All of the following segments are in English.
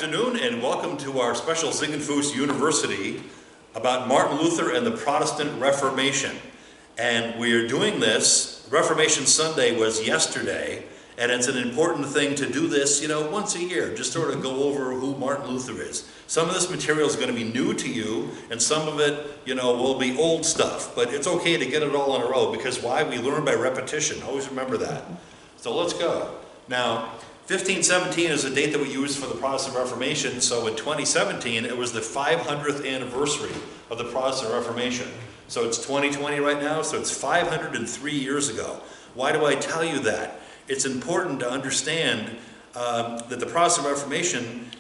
afternoon and welcome to our special Ziegenfuss University about Martin Luther and the Protestant Reformation. And we are doing this, Reformation Sunday was yesterday, and it's an important thing to do this, once a year, just sort of go over who Martin Luther is. Some of this material is going to be new to you, and some of it, will be old stuff, but it's okay to get it all in a row, because why? We learn by repetition. Always remember that. So let's go. Now, 1517 is a date that we use for the Protestant Reformation, so in 2017 it was the 500th anniversary of the Protestant Reformation. So it's 2020 right now, so it's 503 years ago. Why do I tell you that? It's important to understand that the Protestant Reformation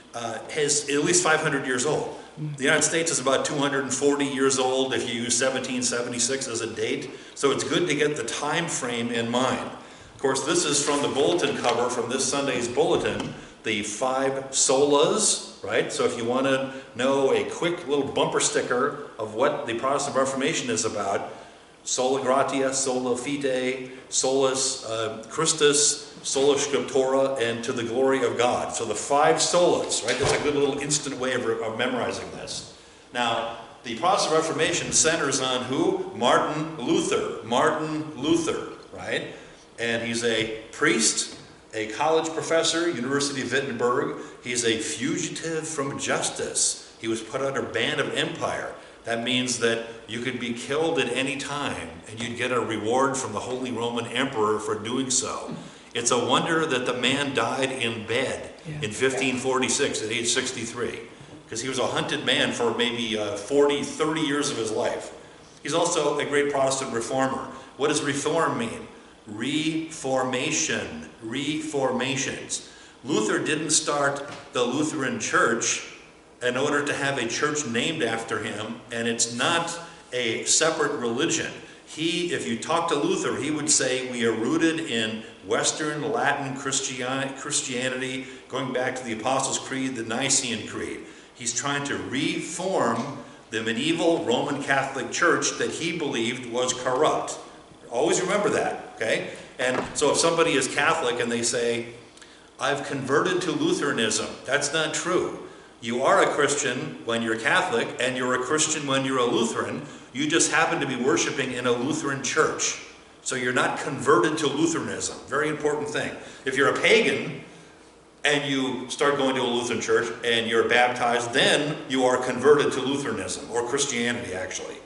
is at least 500 years old. The United States is about 240 years old if you use 1776 as a date, so it's good to get the time frame in mind. Of course, this is from the bulletin cover from this Sunday's bulletin, the 5 solas, right? So if you want to know a quick little bumper sticker of what the Protestant Reformation is about, sola gratia, sola fide, solus Christus, sola scriptura, and to the glory of God. So the 5 solas, right? That's a good little instant way of memorizing this. Now, the Protestant Reformation centers on who? Martin Luther. Martin Luther, right? And he's a priest, a college professor, University of Wittenberg. He's a fugitive from justice. He was put under ban of empire. That means that you could be killed at any time and you'd get a reward from the Holy Roman Emperor for doing so. It's a wonder that the man died in bed in 1546 at age 63, because he was a hunted man for maybe 30 years of his life. He's also a great Protestant reformer. What does reform mean? Reformation, reformations. Luther didn't start the Lutheran Church in order to have a church named after him, and it's not a separate religion. If you talk to Luther, he would say we are rooted in Western Latin Christianity, going back to the Apostles' Creed, the Nicene Creed. He's trying to reform the medieval Roman Catholic Church that he believed was corrupt. Always remember that, okay? And so if somebody is Catholic and they say, I've converted to Lutheranism, that's not true. You are a Christian when you're Catholic, and you're a Christian when you're a Lutheran. You just happen to be worshiping in a Lutheran church. So you're not converted to Lutheranism. Very important thing. If you're a pagan and you start going to a Lutheran church and you're baptized, then you are converted to Lutheranism, or Christianity actually.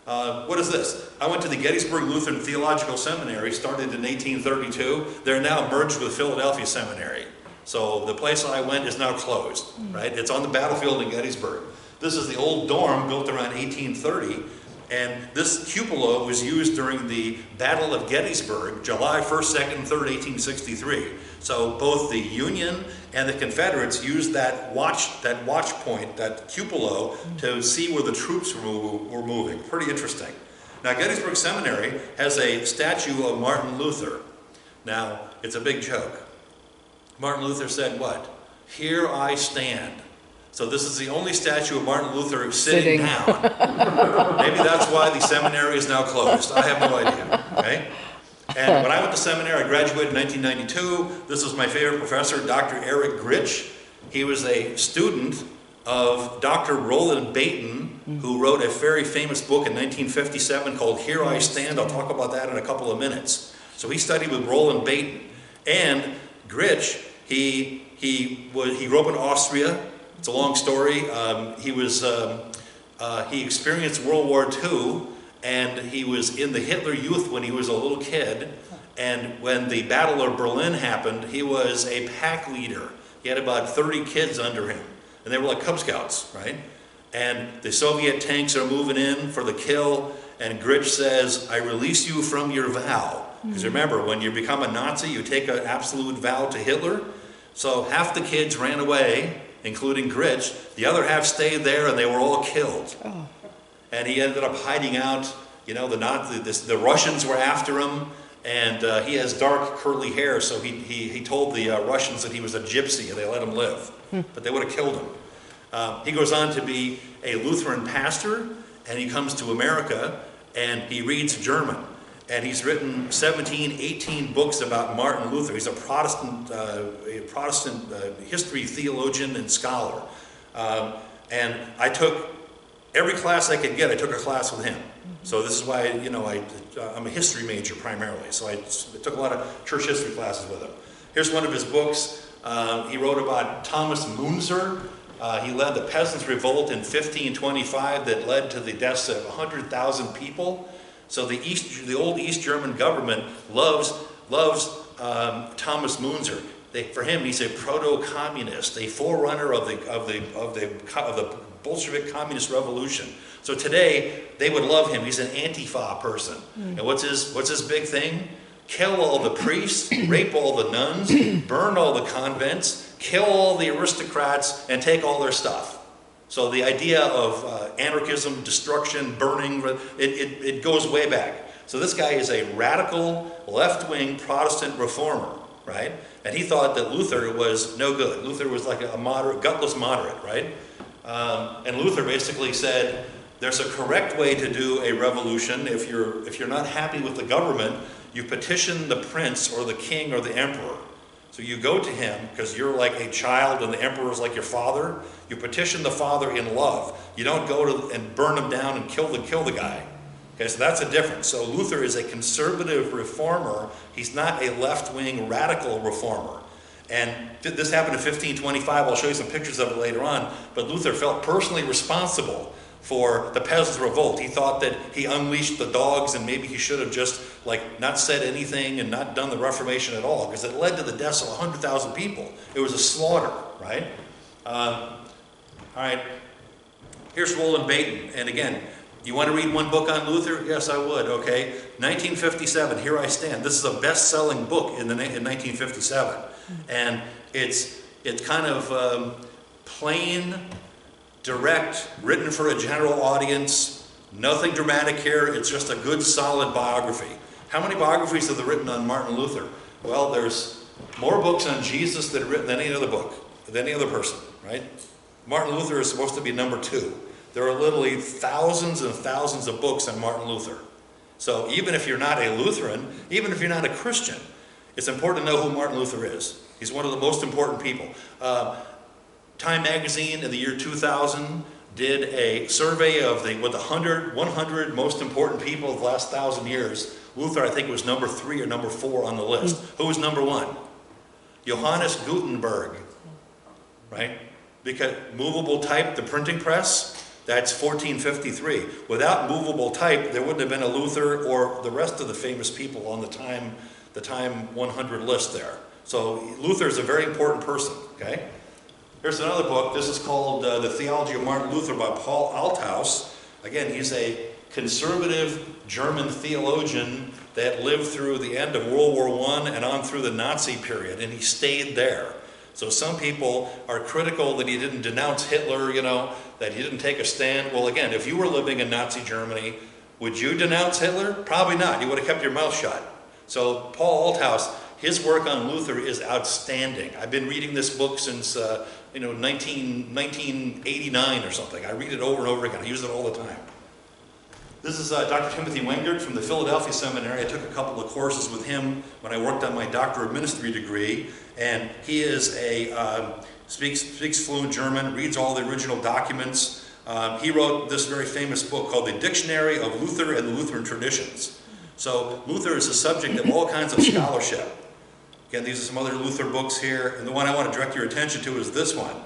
What is this? I went to the Gettysburg Lutheran Theological Seminary, started in 1832. They're now merged with Philadelphia Seminary. So the place I went is now closed, right? It's on the battlefield in Gettysburg. This is the old dorm built around 1830, and this cupola was used during the Battle of Gettysburg, July 1st, 2nd, and 3rd, 1863. So both the Union and the Confederates used that watch point, that cupola, to see where the troops were moving. Pretty interesting. Now, Gettysburg Seminary has a statue of Martin Luther. Now, it's a big joke. Martin Luther said what? Here I stand. So this is the only statue of Martin Luther sitting down. Maybe that's why the seminary is now closed. I have no idea, okay? And when I went to seminary, I graduated in 1992. This was my favorite professor, Dr. Eric Gritsch. He was a student of Dr. Roland Baton, who wrote a very famous book in 1957 called Here I Stand. I'll talk about that in a couple of minutes. So he studied with Roland Baton. And Gritsch, he grew up in Austria. It's a long story. He experienced World War II, and he was in the Hitler Youth when he was a little kid. And when the Battle of Berlin happened, he was a pack leader. He had about 30 kids under him, and they were like Cub Scouts, right? And the Soviet tanks are moving in for the kill, and Gritsch says, I release you from your vow. Because remember, when you become a Nazi, you take an absolute vow to Hitler. So half the kids ran away, including Gritsch. The other half stayed there, and they were all killed. Oh. And he ended up hiding out. The Russians were after him, and he has dark curly hair, so he told the Russians that he was a gypsy, and they let him live. But they would have killed him. He goes on to be a Lutheran pastor, and he comes to America, and he reads German. And he's written 17, 18 books about Martin Luther. He's a Protestant history theologian and scholar. And I took every class I could get. I took a class with him. So this is why, I'm a history major primarily. So I took a lot of church history classes with him. Here's one of his books. He wrote about Thomas Munzer. He led the Peasants' Revolt in 1525 that led to the deaths of 100,000 people. So the old East German government loves Thomas Munzer. For him, he's a proto-communist, a forerunner of the Bolshevik communist revolution. So today they would love him. He's an Antifa person. And what's his big thing? Kill all the priests, rape all the nuns, burn all the convents, kill all the aristocrats, and take all their stuff. So the idea of anarchism, destruction, burning, it goes way back. So this guy is a radical, left-wing Protestant reformer, right? And he thought that Luther was no good. Luther was like a moderate, gutless moderate, right? And Luther basically said, there's a correct way to do a revolution. If you're not happy with the government, you petition the prince or the king or the emperor. So you go to him because you're like a child and the emperor is like your father. You petition the father in love. You don't go and burn him down and kill the guy. Okay, so that's a difference. So Luther is a conservative reformer. He's not a left-wing radical reformer. And this happened in 1525. I'll show you some pictures of it later on. But Luther felt personally responsible for the Peasants' Revolt. He thought that he unleashed the dogs and maybe he should have just not said anything and not done the Reformation at all, because it led to the deaths of 100,000 people. It was a slaughter, right? All right, here's Roland Baton. And again, you want to read one book on Luther? Yes, I would, okay. 1957, Here I Stand. This is a best-selling book in 1957. And it's kind of plain, direct, written for a general audience, nothing dramatic here. It's just a good, solid biography. How many biographies have they written on Martin Luther? Well, there's more books on Jesus that are written than any other book, than any other person, right? Martin Luther is supposed to be number 2. There are literally thousands and thousands of books on Martin Luther. So even if you're not a Lutheran, even if you're not a Christian, it's important to know who Martin Luther is. He's one of the most important people. Time magazine in the year 2000 did a survey of the 100 most important people of the last 1,000 years. Luther, I think, was number 3 or number 4 on the list. Who was number 1? Johannes Gutenberg, right? Because movable type, the printing press, that's 1453. Without movable type, there wouldn't have been a Luther or the rest of the famous people on the time 100 list there. So Luther is a very important person, okay? Here's another book. This is called The Theology of Martin Luther by Paul Althaus. Again, he's a conservative German theologian that lived through the end of World War I and on through the Nazi period, and he stayed there. So some people are critical that he didn't denounce Hitler, that he didn't take a stand. Well, again, if you were living in Nazi Germany, would you denounce Hitler? Probably not. You would have kept your mouth shut. So Paul Althaus, his work on Luther is outstanding. I've been reading this book since 1989 or something. I read it over and over again. I use it all the time. This is Dr. Timothy Wengert from the Philadelphia Seminary. I took a couple of courses with him when I worked on my Doctor of Ministry degree, and he is speaks fluent German, reads all the original documents. He wrote this very famous book called The Dictionary of Luther and the Lutheran Traditions. So Luther is a subject of all kinds of scholarship. Again, these are some other Luther books here, and the one I want to direct your attention to is this one.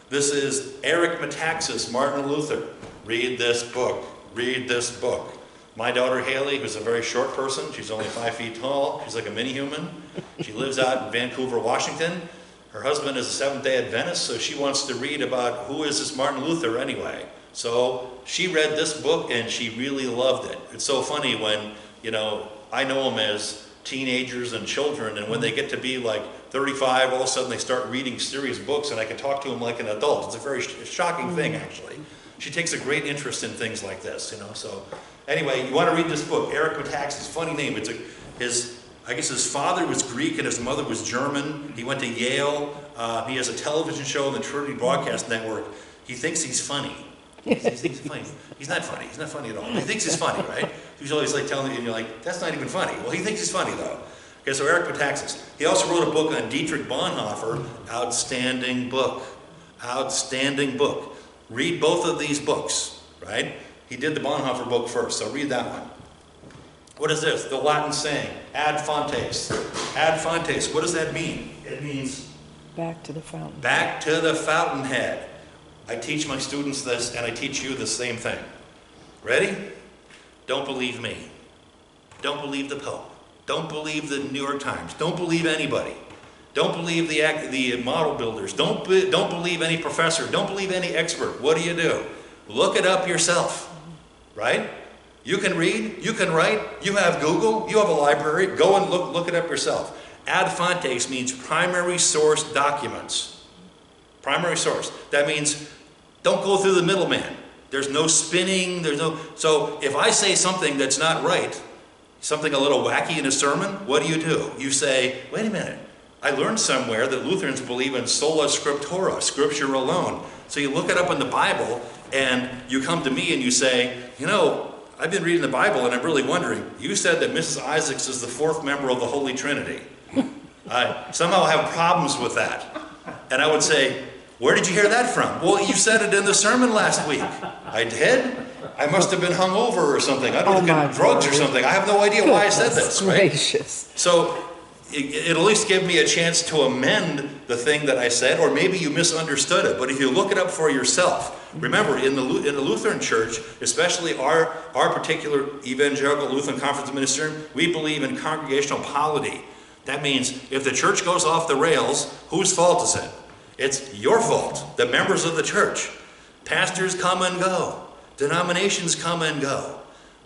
This is Eric Metaxas, Martin Luther. Read this book. Read this book. My daughter Haley, who's a very short person, she's only 5 feet tall, she's like a mini-human. She lives out in Vancouver, Washington. Her husband is a Seventh-day Adventist, so she wants to read about who is this Martin Luther anyway. So she read this book and she really loved it. It's so funny when, I know them as teenagers and children, and when they get to be like 35, all of a sudden they start reading serious books, and I can talk to them like an adult. It's a very shocking thing, actually. She takes a great interest in things like this, So anyway, you want to read this book, Eric Metaxas. Funny name. I guess his father was Greek and his mother was German. He went to Yale. He has a television show on the Trinity Broadcast Network. He thinks he's funny. He thinks he's funny. He's not funny. He's not funny at all. He thinks he's funny, right? He's always like telling you, and you're like, that's not even funny. Well, he thinks he's funny, though. Okay, so Eric Metaxas. He also wrote a book on Dietrich Bonhoeffer. Outstanding book. Outstanding book. Read both of these books, right? He did the Bonhoeffer book first, so read that one. What is this? The Latin saying, ad fontes. Ad fontes, what does that mean? It means back to the fountain. Back to the fountainhead. I teach my students this, and I teach you the same thing. Ready? Don't believe me. Don't believe the Pope. Don't believe the New York Times. Don't believe anybody. Don't believe the model builders. Don't believe any professor. Don't believe any expert. What do? Look it up yourself, right? You can read, you can write, you have Google, you have a library, go and look it up yourself. Ad fontes means primary source documents. Primary source. That means don't go through the middleman. There's no spinning, so if I say something that's not right, something a little wacky in a sermon, what do? You say, wait a minute, I learned somewhere that Lutherans believe in sola scriptura, scripture alone. So you look it up in the Bible and you come to me and you say, I've been reading the Bible and I'm really wondering, you said that Mrs. Isaacs is the fourth member of the Holy Trinity. I somehow have problems with that. And I would say, where did you hear that from? Well, you said it in the sermon last week. I did? I must have been hungover or something. I don't get drugs or something. I have no idea why I said this, right? Gracious. So it'll at least give me a chance to amend the thing that I said, or maybe you misunderstood it. But if you look it up for yourself, remember, in the Lutheran Church, especially our particular Evangelical Lutheran Conference of Ministerium, we believe in congregational polity. That means if the church goes off the rails, whose fault is it? It's your fault, the members of the church. Pastors come and go. Denominations come and go.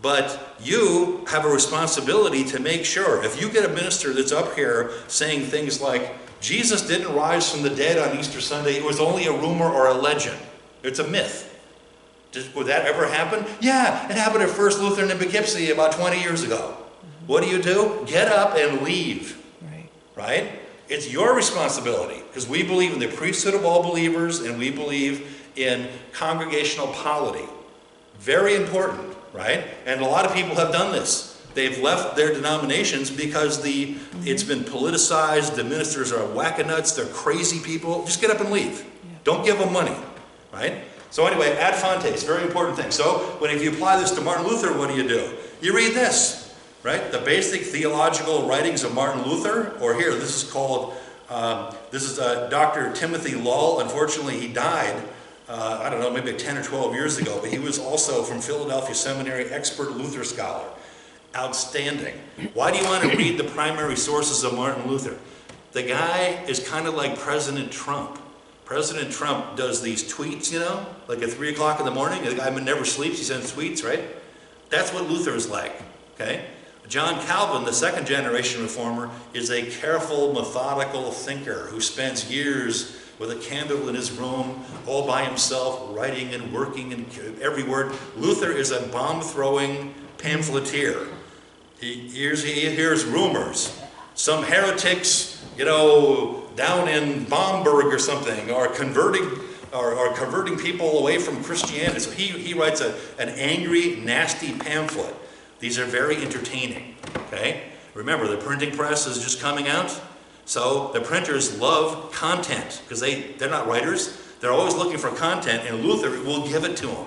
But you have a responsibility to make sure, if you get a minister that's up here saying things like, Jesus didn't rise from the dead on Easter Sunday, it was only a rumor or a legend. It's a myth. Would that ever happen? Yeah, it happened at First Lutheran in Poughkeepsie about 20 years ago. What do? Get up and leave. Right? It's your responsibility, because we believe in the priesthood of all believers and we believe in congregational polity. Very important, right? And a lot of people have done this. They've left their denominations because it's been politicized, the ministers are wackanuts, they're crazy people. Just get up and leave. Don't give them money, right? So anyway, ad fontes, very important thing. So if you apply this to Martin Luther, what do? You read this. Right? The basic theological writings of Martin Luther, or here, this is called, Dr. Timothy Lull. Unfortunately, he died, I don't know, maybe 10 or 12 years ago, but he was also from Philadelphia Seminary, expert Luther scholar. Outstanding. Why do you want to read the primary sources of Martin Luther? The guy is kind of like President Trump. President Trump does these tweets, like at 3 o'clock in the morning. The guy never sleeps, he sends tweets, right? That's what Luther is like, okay? John Calvin, the second generation reformer, is a careful, methodical thinker who spends years with a candle in his room, all by himself, writing and working and every word. Luther is a bomb-throwing pamphleteer. He hears rumors. Some heretics, down in Bamberg or something, are converting people away from Christianity. So he writes an angry, nasty pamphlet. These are very entertaining, okay? Remember, the printing press is just coming out, so the printers love content, because they're not writers. They're always looking for content, and Luther will give it to them.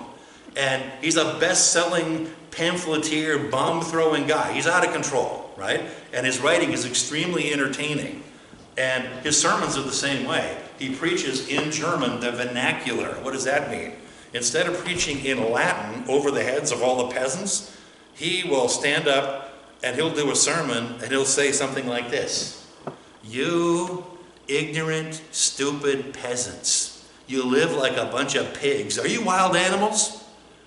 And he's a best-selling pamphleteer, bomb-throwing guy. He's out of control, right? And his writing is extremely entertaining. And his sermons are the same way. He preaches in German, the vernacular. What does that mean? Instead of preaching in Latin over the heads of all the peasants, he will stand up and he'll do a sermon and he'll say something like this. You ignorant, stupid peasants. You live like a bunch of pigs. Are you wild animals?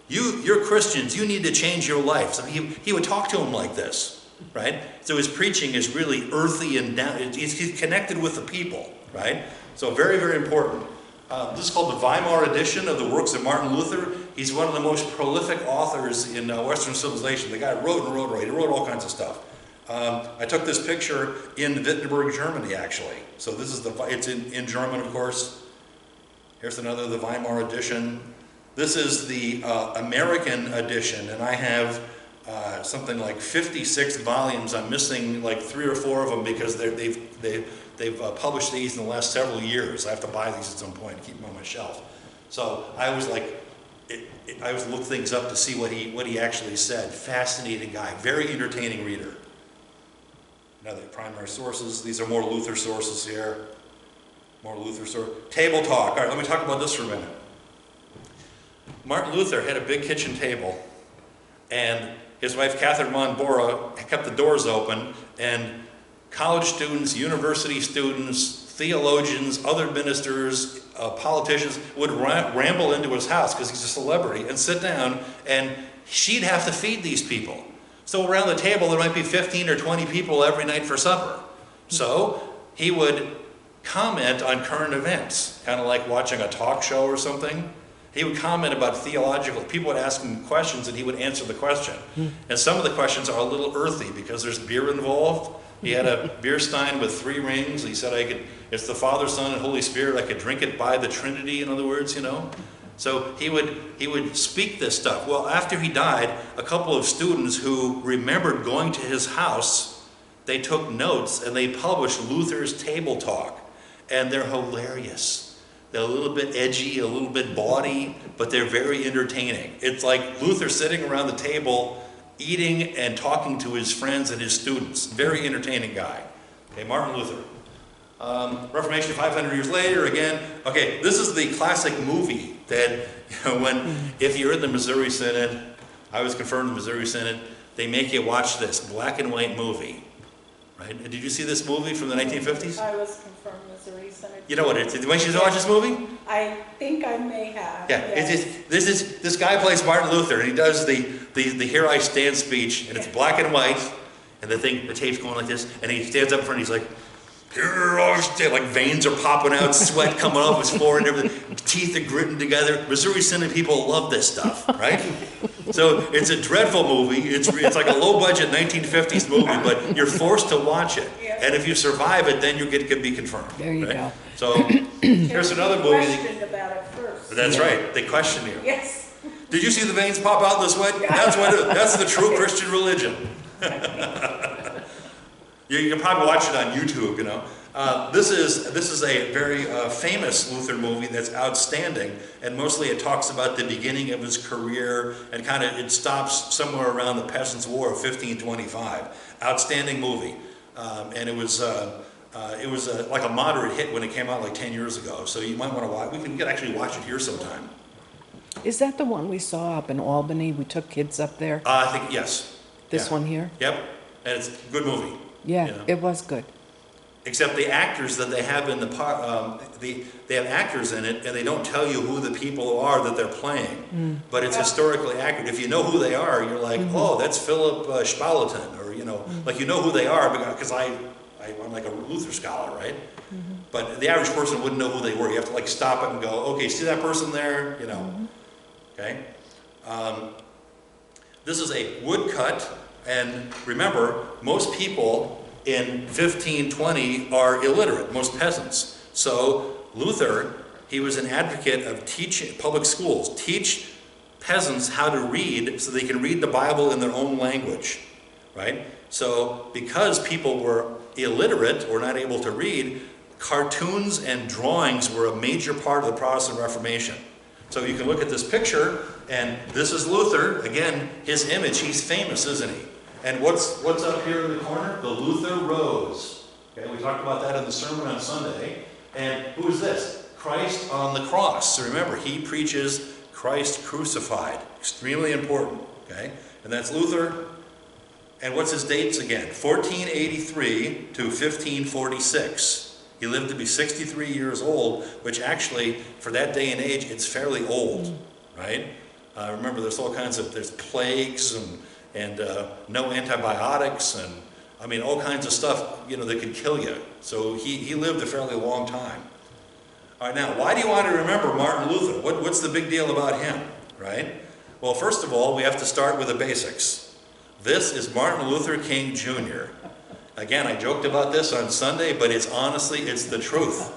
You're Christians. You need to change your life. So he would talk to them like this, right? So his preaching is really earthy and down. He's connected with the people, right? So very, very important. This is called the Weimar edition of the works of Martin Luther. He's one of the most prolific authors in Western civilization. The guy wrote and wrote. He wrote all kinds of stuff. I took this picture in Wurtemberg, Germany, actually. So this is it's in German, of course. Here's another, the Weimar edition. This is the American edition, and I have something like 56 volumes. I'm missing like 3 or 4 of them because they've published these in the last several years. I have to buy these at some point and keep them on my shelf. So I always I always look things up to see what he actually said. Fascinating guy, very entertaining reader. Another primary sources. These are more Luther sources here. More Luther sources. Table talk. All right, let me talk about this for a minute. Martin Luther had a big kitchen table, and his wife Catherine von Bora kept the doors open, and college students, university students, theologians, other ministers, politicians would ramble into his house because he's a celebrity and sit down, and she'd have to feed these people. So around the table there might be 15 or 20 people every night for supper. So he would comment on current events, kind of like watching a talk show or something. He would comment about theological, people would ask him questions and he would answer the question. And some of the questions are a little earthy because there's beer involved. He had a beer stein with 3 rings. He said, it's the Father, Son, and Holy Spirit. I could drink it by the Trinity, in other words, you know. So he would speak this stuff. Well, after he died, a couple of students who remembered going to his house, they took notes and they published Luther's Table Talk. And they're hilarious. They're a little bit edgy, a little bit bawdy, but they're very entertaining. It's like Luther sitting around the table, eating and talking to his friends and his students. Very entertaining guy. Okay, Martin Luther. Reformation 500 years later, again. Okay, this is the classic movie that, if you're in the Missouri Synod, I was confirmed in the Missouri Synod, they make you watch this black and white movie. Right? Did you see this movie from the 1950s? I was confirmed Missouri Synod. You know what it is? Did you watch this movie? I think I may have. Yeah, yes. This guy plays Martin Luther, and he does the Here I Stand speech, and it's black and white, and the tape's going like this, and he stands up in front, and he's like, here I stand, like veins are popping out, sweat coming off his forehead, and everything, teeth are gritting together. Missouri Synod people love this stuff, right? So it's a dreadful movie. It's like a low-budget 1950s movie, but you're forced to watch it. Yeah. And if you survive it, then you can be confirmed. There you go. So here's another movie. Questioned about it first. That's right. They question you. Yes. Did you see the veins pop out in the sweat? That's the true Christian religion. You can probably watch it on YouTube, you know. This is a very famous Lutheran movie that's outstanding, and mostly it talks about the beginning of his career, and it stops somewhere around the Peasants' War of 1525. Outstanding movie, and it was like a moderate hit when it came out like 10 years ago. So you might want to watch. We can actually watch it here sometime. Is that the one we saw up in Albany? We took kids up there. I think yes. This one here. Yep, and it's a good movie. Yeah, you know? It was good. Except the actors that they have in they have actors in it, and they don't tell you who the people are that they're playing. But it's historically accurate. If you know who they are, you're like, oh, that's Philip Spalatin, or like you know who they are because I'm like a Luther scholar, right? But the average person wouldn't know who they were. You have to like stop it and go, okay, see that person there, you know? Okay. This is a woodcut, and remember, most people in 1520 are illiterate, most peasants. So Luther, he was an advocate of teaching public schools, teach peasants how to read so they can read the Bible in their own language, right? So because people were illiterate or not able to read, cartoons and drawings were a major part of the Protestant Reformation. So you can look at this picture, and this is Luther. Again, his image, he's famous, isn't he? And what's up here in the corner? The Luther Rose. Okay, we talked about that in the sermon on Sunday. And who is this? Christ on the cross. So remember, he preaches Christ crucified. Extremely important. Okay, and that's Luther. And what's his dates again? 1483 to 1546. He lived to be 63 years old, which actually, for that day and age, it's fairly old, right? Remember, there's plagues and no antibiotics, and I mean all kinds of stuff that could kill you. So he lived a fairly long time. All right, now why do you want to remember Martin Luther? What's the big deal about him, right? Well, first of all, we have to start with the basics. This is Martin Luther King Jr. Again, I joked about this on Sunday, but it's the truth.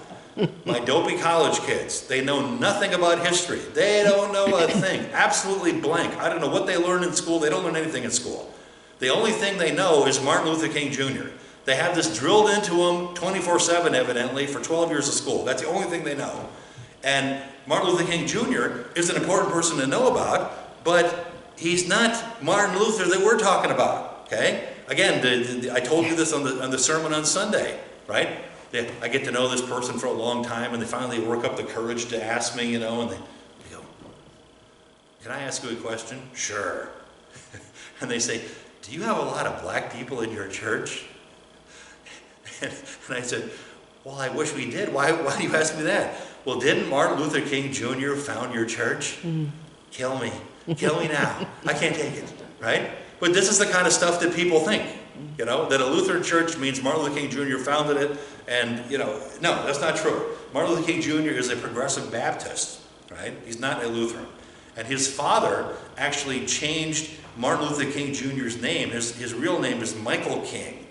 My dopey college kids, they know nothing about history. They don't know a thing. Absolutely blank. I don't know what they learn in school. They don't learn anything in school. The only thing they know is Martin Luther King Jr. They have this drilled into them 24/7, evidently, for 12 years of school. That's the only thing they know. And Martin Luther King Jr. is an important person to know about, but he's not Martin Luther that we're talking about, okay? Again, I told you this on the sermon on Sunday, right? I get to know this person for a long time, and they finally work up the courage to ask me, and they go, "Can I ask you a question?" "Sure." And they say, "Do you have a lot of black people in your church?" And I said, "Well, I wish we did. Why do you ask me that?" "Well, didn't Martin Luther King Jr. found your church?" Kill me now. I can't take it, right? But this is the kind of stuff that people think, that a Lutheran church means Martin Luther King Jr. founded it, and, no, that's not true. Martin Luther King Jr. is a progressive Baptist, right? He's not a Lutheran. And his father actually changed Martin Luther King Jr.'s name. His real name is Michael King.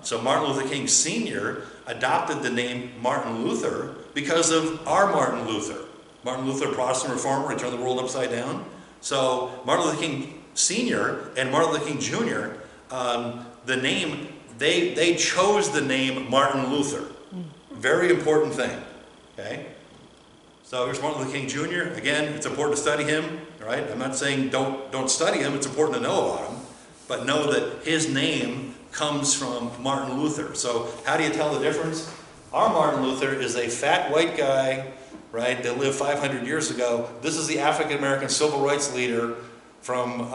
So Martin Luther King Sr. adopted the name Martin Luther because of our Martin Luther. Martin Luther, Protestant reformer, he turned the world upside down. So Martin Luther King Sr. and Martin Luther King Jr., the name, they chose the name Martin Luther. Very important thing, okay? So here's Martin Luther King Jr. Again, it's important to study him, right? I'm not saying don't study him, it's important to know about him, but know that his name comes from Martin Luther. So how do you tell the difference? Our Martin Luther is a fat white guy, right, that lived 500 years ago. This is the African-American civil rights leader from,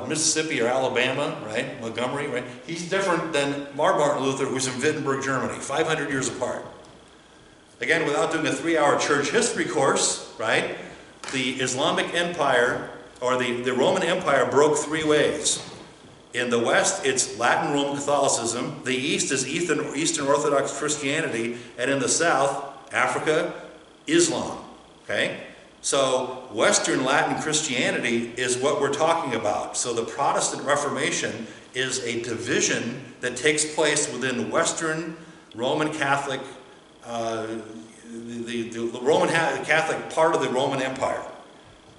Mississippi or Alabama, right, Montgomery, right? He's different than our Martin Luther, who's in Wittenberg, Germany, 500 years apart. Again, without doing a 3-hour church history course, right, the Islamic Empire, or the Roman Empire, broke 3 ways. In the West, it's Latin Roman Catholicism. The East is Eastern Orthodox Christianity. And in the South, Africa, Islam, okay? So Western Latin Christianity is what we're talking about. So the Protestant Reformation is a division that takes place within Western Roman Catholic, the Roman Catholic part of the Roman Empire.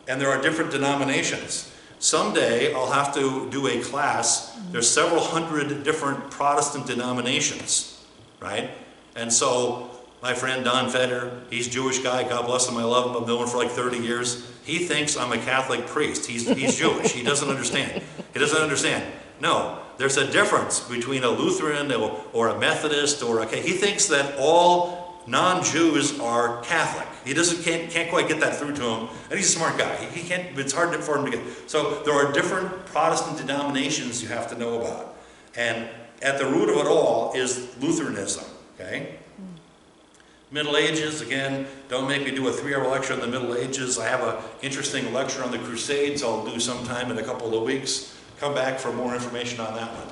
And there are different denominations. Someday I'll have to do a class. There's several hundred different Protestant denominations, right? And so my friend Don Feder, he's a Jewish guy, God bless him, I love him, I've known him for like 30 years. He thinks I'm a Catholic priest. He's Jewish, he doesn't understand. He doesn't understand. No, there's a difference between a Lutheran or a Methodist he thinks that all non-Jews are Catholic. He can't quite get that through to him, and he's a smart guy. He can't. It's hard for him to get. So there are different Protestant denominations you have to know about, and at the root of it all is Lutheranism. Okay. Middle Ages, again, don't make me do a 3-hour lecture on the Middle Ages. I have an interesting lecture on the Crusades I'll do sometime in a couple of weeks. Come back for more information on that one.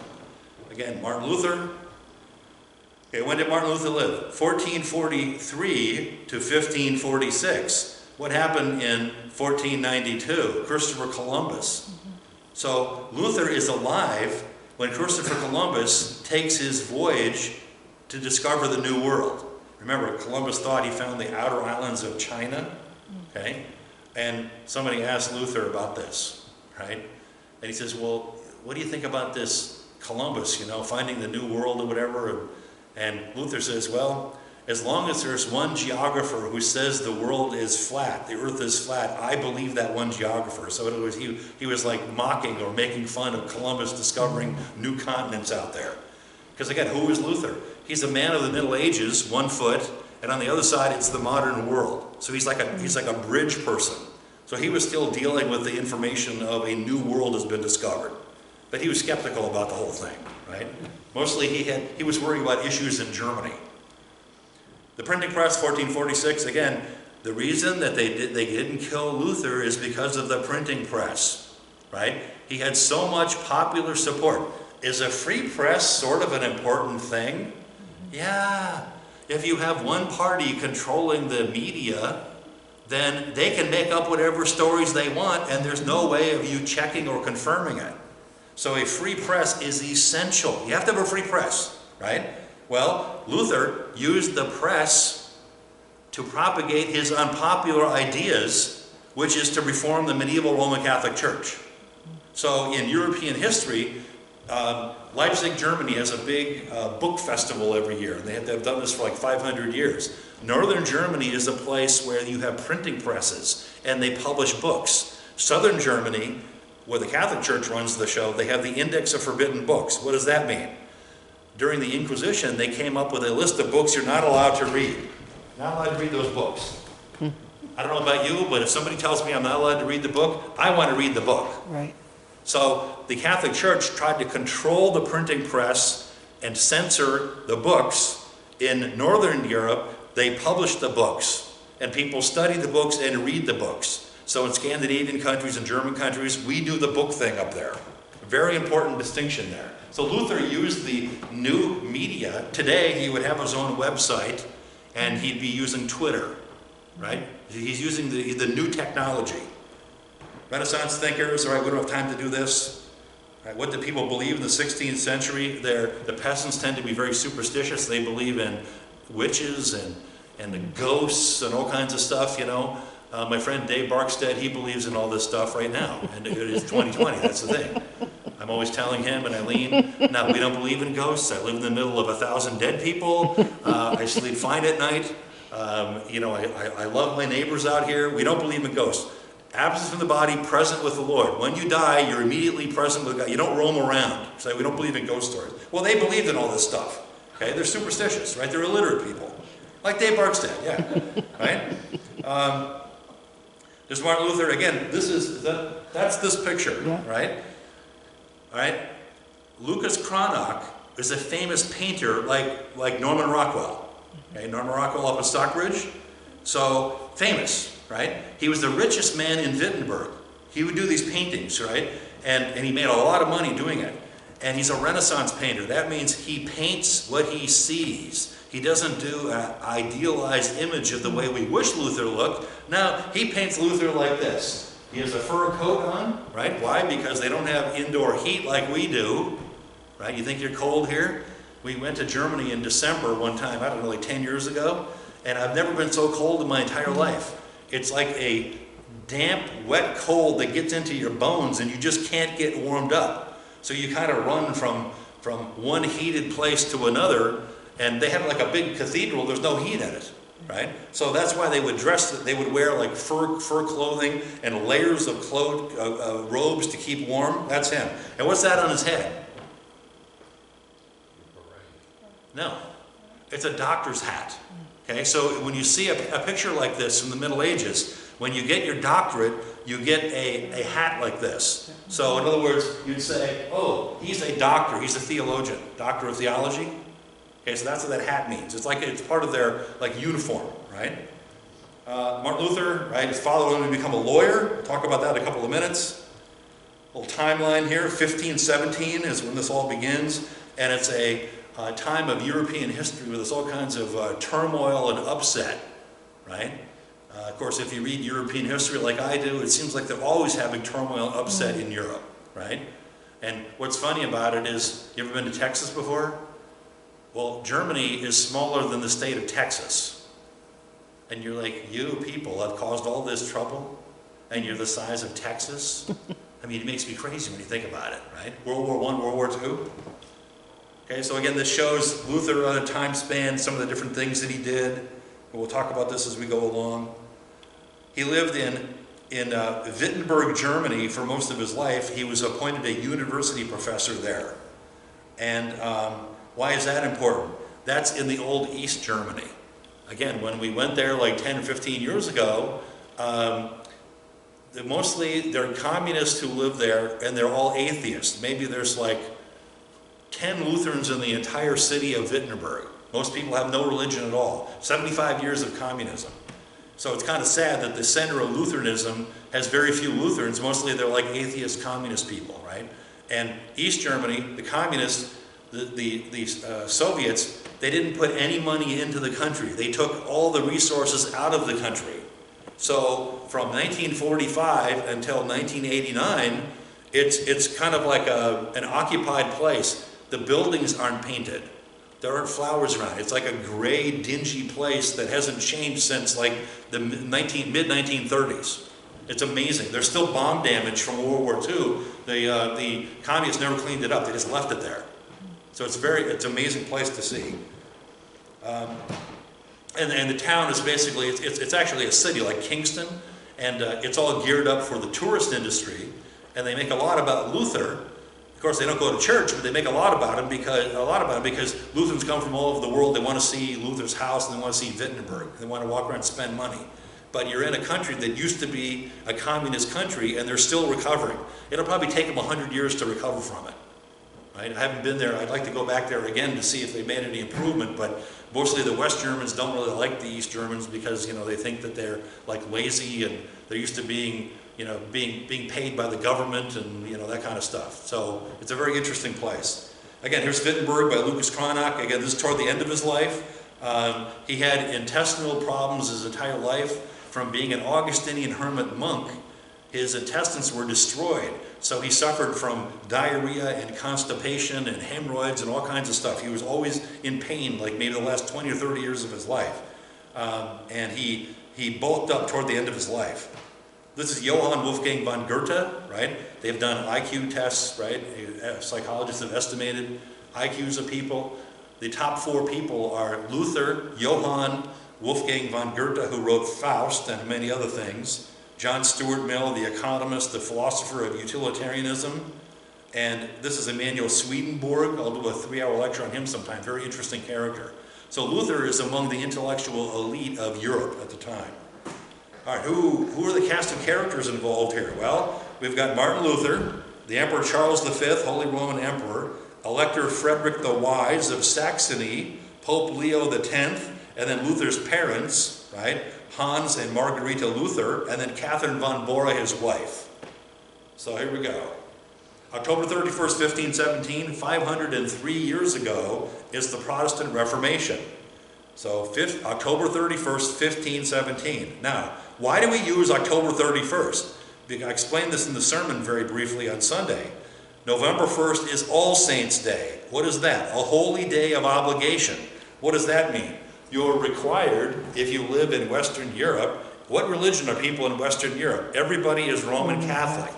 Again, Martin Luther. Okay, when did Martin Luther live? 1443 to 1546. What happened in 1492? Christopher Columbus. So Luther is alive when Christopher Columbus takes his voyage to discover the New World. Remember, Columbus thought he found the outer islands of China, okay? And somebody asked Luther about this, right? And he says, well, what do you think about this Columbus, finding the New World or whatever? And Luther says, well, as long as there's one geographer who says the world is flat, the earth is flat, I believe that one geographer. So in other words, he was like mocking or making fun of Columbus discovering new continents out there. Because again, who is Luther? He's a man of the Middle Ages, 1 foot, and on the other side it's the modern world. So he's like a bridge person. So he was still dealing with the information of a new world has been discovered. But he was skeptical about the whole thing, right? Mostly he was worried about issues in Germany. The printing press, 1446, again, the reason that they didn't kill Luther is because of the printing press, right? He had so much popular support. Is a free press sort of an important thing? Yeah. If you have one party controlling the media, then they can make up whatever stories they want, and there's no way of you checking or confirming it. So a free press is essential. You have to have a free press, right? Well, Luther used the press to propagate his unpopular ideas, which is to reform the medieval Roman Catholic Church. So in European history, Leipzig, Germany has a big book festival every year. They've done this for like 500 years. Northern Germany is a place where you have printing presses and they publish books. Southern Germany, where the Catholic Church runs the show, they have the Index of Forbidden Books. What does that mean? During the Inquisition, they came up with a list of books you're not allowed to read. Not allowed to read those books. I don't know about you, but if somebody tells me I'm not allowed to read the book, I want to read the book. Right. So the Catholic Church tried to control the printing press and censor the books. In Northern Europe, they published the books, and people study the books and read the books. So in Scandinavian countries and German countries, we do the book thing up there. Very important distinction there. So Luther used the new media. Today, he would have his own website, and he'd be using Twitter, right? He's using the new technology. Renaissance thinkers, all right, we don't have time to do this. Right, what did people believe in the 16th century? The peasants tend to be very superstitious. They believe in witches and the ghosts and all kinds of stuff, you know. My friend Dave Barkstead, he believes in all this stuff right now, and it is 2020, that's the thing. I'm always telling him and Eileen, no, we don't believe in ghosts. I live in the middle of 1,000 dead people. I sleep fine at night. You know, I love my neighbors out here. We don't believe in ghosts. Absence from the body, present with the Lord. When you die, you're immediately present with God. You don't roam around. Say, we don't believe in ghost stories. Well, they believed in all this stuff. Okay, they're superstitious, right? They're illiterate people. Like Dave Barkstead, yeah, right? There's Martin Luther, again, that's this picture, yeah. Right? All right? Lucas Cranach is a famous painter like Norman Rockwell. Okay, Norman Rockwell up in Stockbridge. So, famous, right? He was the richest man in Wittenberg. He would do these paintings, right? And he made a lot of money doing it. And he's a Renaissance painter. That means he paints what he sees. He doesn't do an idealized image of the way we wish Luther looked. No, he paints Luther like this. He has a fur coat on, right? Why? Because they don't have indoor heat like we do, right? You think you're cold here? We went to Germany in December one time, I don't know, like 10 years ago, and I've never been so cold in my entire life. It's like a damp, wet cold that gets into your bones and you just can't get warmed up. So you kind of run from one heated place to another, and they have like a big cathedral, there's no heat in it, right? So that's why they would they would wear like fur clothing and layers of robes to keep warm. That's him. And what's that on his head? No, it's a doctor's hat. Okay, so when you see a picture like this from the Middle Ages, when you get your doctorate, you get a hat like this. So in other words, you'd say, oh, he's a doctor, he's a theologian, doctor of theology. Okay, so that's what that hat means. It's like it's part of their like uniform, right? Martin Luther, right? His father wanted him to become a lawyer. We'll talk about that in a couple of minutes. A little timeline here. 1517 is when this all begins, and it's a time of European history where there's all kinds of turmoil and upset, right? Of course, if you read European history like I do, it seems like they're always having turmoil and upset in Europe, right? And what's funny about it is, you ever been to Texas before? Well, Germany is smaller than the state of Texas. And you're like, you people have caused all this trouble, and you're the size of Texas? I mean, it makes me crazy when you think about it, right? World War I, World War II. Okay, so again, this shows Luther on a time span, some of the different things that he did. We'll talk about this as we go along. He lived in Wittenberg, Germany for most of his life. He was appointed a university professor there. And why is that important? That's in the old East Germany. Again, when we went there like 10 or 15 years ago, mostly they're communists who live there, and they're all atheists. Maybe there's like 10 Lutherans in the entire city of Wittenberg. Most people have no religion at all. 75 years of communism. So it's kind of sad that the center of Lutheranism has very few Lutherans. Mostly they're like atheist communist people, right? And East Germany, the communists, the Soviets, they didn't put any money into the country. They took all the resources out of the country. So from 1945 until 1989, it's kind of like an occupied place. The buildings aren't painted. There aren't flowers around. It's like a gray, dingy place that hasn't changed since like the mid-1930s. It's amazing. There's still bomb damage from World War II. The communists never cleaned it up. They just left it there. So it's an amazing place to see. And the town is basically, it's actually a city like Kingston, and it's all geared up for the tourist industry, and they make a lot about Luther. Of course, they don't go to church, but they make a lot about him because Lutherans come from all over the world. They want to see Luther's house, and they want to see Wittenberg. They want to walk around and spend money. But you're in a country that used to be a communist country, and they're still recovering. It'll probably take them 100 years to recover from it. Right? I haven't been there. I'd like to go back there again to see if they made any improvement, but mostly the West Germans don't really like the East Germans because, they think that they're like lazy, and they're used to being paid by the government and, that kind of stuff. So it's a very interesting place. Again, here's Wittenberg by Lucas Cranach. Again, this is toward the end of his life. He had intestinal problems his entire life. From being an Augustinian hermit monk, his intestines were destroyed. So he suffered from diarrhea and constipation and hemorrhoids and all kinds of stuff. He was always in pain, like maybe the last 20 or 30 years of his life. And he bulked up toward the end of his life. This is Johann Wolfgang von Goethe, right? They've done IQ tests, right? Psychologists have estimated IQs of people. The top 4 people are Luther, Johann Wolfgang von Goethe, who wrote Faust and many other things, John Stuart Mill, the economist, the philosopher of utilitarianism, and this is Emanuel Swedenborg. I'll do a 3-hour lecture on him sometime. Very interesting character. So Luther is among the intellectual elite of Europe at the time. All right, who are the cast of characters involved here? Well, we've got Martin Luther, the Emperor Charles V, Holy Roman Emperor, Elector Frederick the Wise of Saxony, Pope Leo X, and then Luther's parents, right? Hans and Margarita Luther, and then Catherine von Bora, his wife. So here we go. October 31st, 1517, 503 years ago, is the Protestant Reformation. So October 31st, 1517. Now, why do we use October 31st? I explained this in the sermon very briefly on Sunday. November 1st is All Saints' Day. What is that? A holy day of obligation. What does that mean? You're required, if you live in Western Europe, what religion are people in Western Europe? Everybody is Roman Catholic.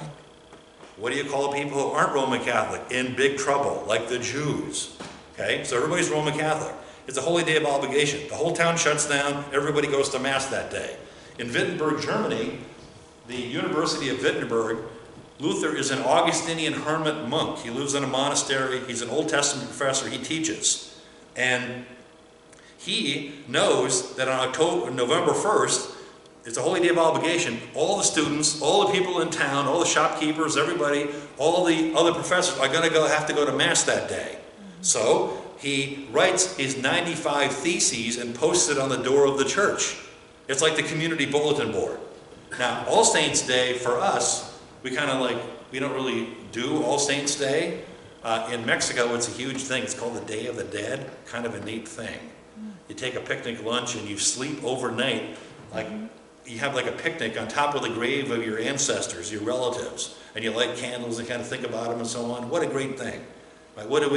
What do you call people who aren't Roman Catholic? In big trouble, like the Jews. Okay, so everybody's Roman Catholic. It's a holy day of obligation. The whole town shuts down, everybody goes to Mass that day. In Wittenberg, Germany, the University of Wittenberg, Luther is an Augustinian hermit monk. He lives in a monastery, he's an Old Testament professor, he teaches. And he knows that on November 1st, it's a holy day of obligation. All the students, all the people in town, all the shopkeepers, everybody, all the other professors are going to have to go to Mass that day. So he writes his 95 theses and posts it on the door of the church. It's like the community bulletin board. Now, All Saints' Day for us, we don't really do All Saints' Day. In Mexico, it's a huge thing. It's called the Day of the Dead, kind of a neat thing. You take a picnic lunch and you sleep overnight, like you have like a picnic on top of the grave of your ancestors, your relatives, and you light candles and kind of think about them and so on. What a great thing. Right? What do?